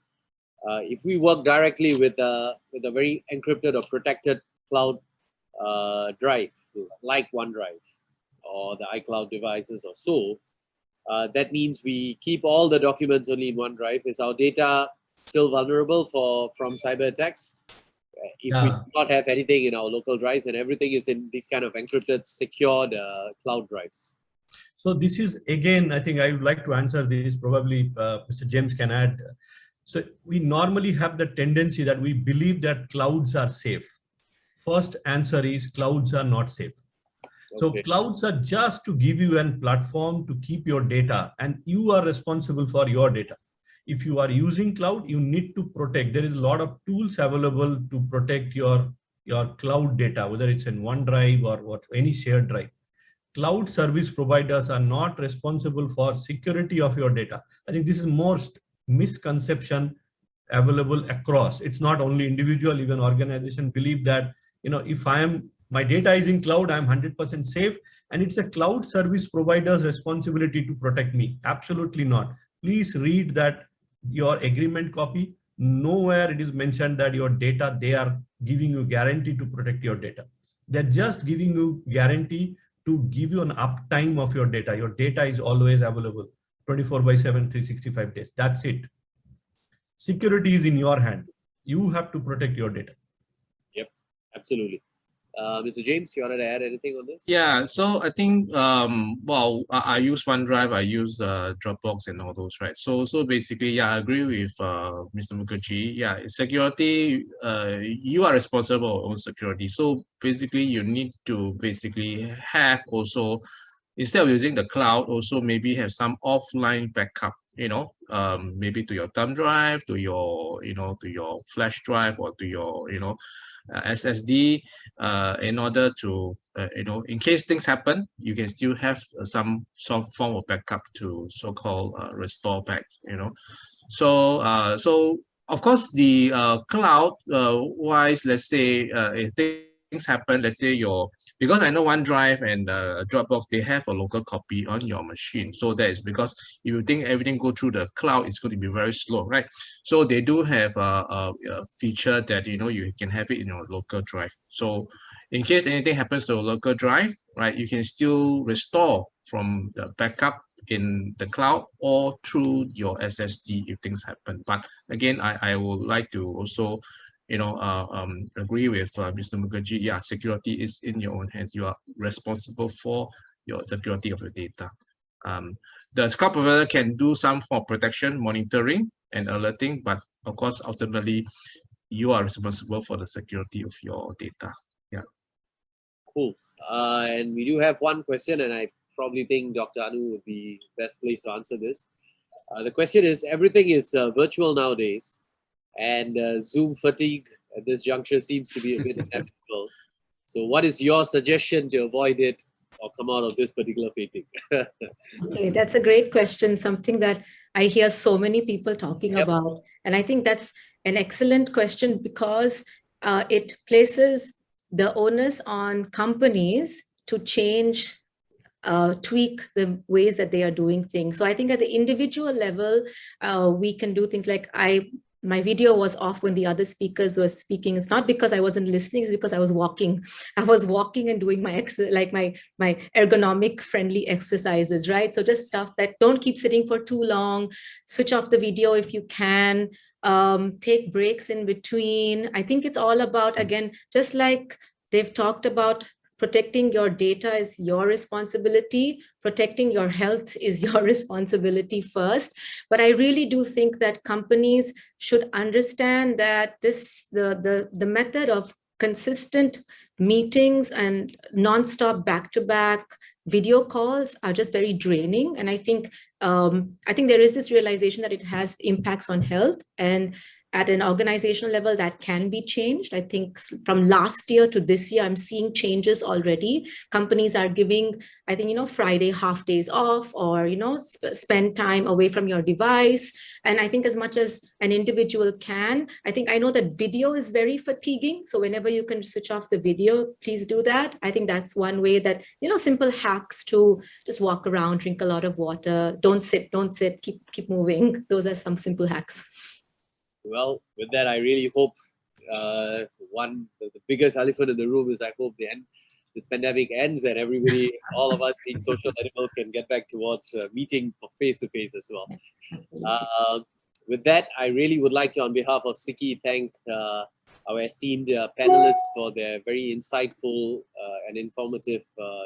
if we work directly with a very encrypted or protected cloud drive, like OneDrive or the iCloud devices or so, that means we keep all the documents only in OneDrive. Is our data still vulnerable from cyber attacks? If we do not have anything in our local drives and everything is in these kind of encrypted, secured cloud drives? So this is, again, I think I would like to answer this. Probably Mr. James can add. So we normally have the tendency that we believe that clouds are safe. First answer is clouds are not safe. So clouds are just to give you a platform to keep your data, and you are responsible for your data. if you are using cloud, you need to protect. There is a lot of tools available to protect your cloud data, whether it's in OneDrive or any shared drive. Cloud service providers are not responsible for security of your data. I think this is most misconception available across. It's not only individual, even organization believe that, if my data is in cloud, I'm 100% safe, and it's a cloud service provider's responsibility to protect me. Absolutely not. Please read that your agreement copy. Nowhere it is mentioned that your data, they are giving you guarantee to protect your data. They're just giving you guarantee to give you an uptime of your data. Your data is always available 24/7, 365 days. That's it. Security is in your hand. You have to protect your data. Yep, absolutely. Mr. James, you wanted to add anything on this? Yeah, so I think well, I use OneDrive, I use Dropbox and all those, right? So basically, yeah, I agree with Mr. Mukherjee. Yeah, security, you are responsible for own security. So basically, you need to basically have also, instead of using the cloud, also maybe have some offline backup, maybe to your thumb drive, to your, to your flash drive, or to your, SSD, in order to, in case things happen, you can still have some form of backup to so-called restore back, So of course the cloud wise, let's say if things happen, let's say because I know OneDrive and Dropbox, they have a local copy on your machine. So that is because if you think everything go through the cloud, it's going to be very slow, right? So they do have a feature that, you can have it in your local drive. So in case anything happens to a local drive, right, you can still restore from the backup in the cloud or through your SSD if things happen. But again, I would like to also agree with Mr. Mukherjee. Yeah, security is in your own hands. You are responsible for your security of your data. The cloud provider can do some form of protection, monitoring, and alerting, but of course, ultimately, you are responsible for the security of your data. Yeah. Cool. And we do have one question, and I probably think Dr. Anu would be best placed to answer this. The question is, everything is virtual nowadays, and Zoom fatigue at this juncture seems to be a bit inevitable. So what is your suggestion to avoid it or come out of this particular fatigue? Okay, that's a great question, something that I hear so many people talking about. And I think that's an excellent question because it places the onus on companies to change, tweak the ways that they are doing things. So I think at the individual level, we can do things like my video was off when the other speakers were speaking. It's not because I wasn't listening, it's because I was walking. I was walking and doing my ergonomic friendly exercises, right? So just stuff that don't keep sitting for too long, switch off the video if you can, take breaks in between. I think it's all about, again, just like they've talked about, protecting your data is your responsibility. Protecting your health is your responsibility first. But I really do think that companies should understand that the method of consistent meetings and nonstop back-to-back video calls are just very draining. And I think there is this realization that it has impacts on health, and at an organizational level that can be changed. I think from last year to this year, I'm seeing changes already. Companies are giving, I think, Friday half days off, or, spend time away from your device. And I think as much as an individual can, I know that video is very fatiguing. So whenever you can switch off the video, please do that. I think that's one way that, simple hacks to just walk around, drink a lot of water, don't sit, keep moving. Those are some simple hacks. Well, with that, I really hope the biggest elephant in the room is I hope this pandemic ends and everybody, all of us being social animals, can get back towards meeting face-to-face as well. With that, I really would like to, on behalf of SICI, thank our esteemed panelists for their very insightful and informative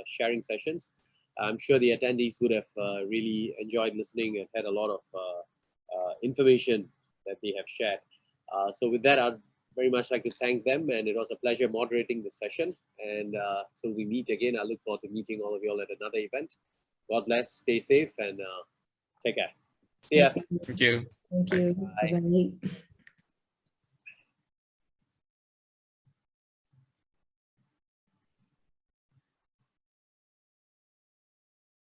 sharing sessions. I'm sure the attendees would have really enjoyed listening and had a lot of information that they have shared. So with that, I'd very much like to thank them, and it was a pleasure moderating the session. And so we meet again. I look forward to meeting all of you all at another event. God bless, stay safe, and take care. See ya. Thank you. Thank you. Bye. Bye.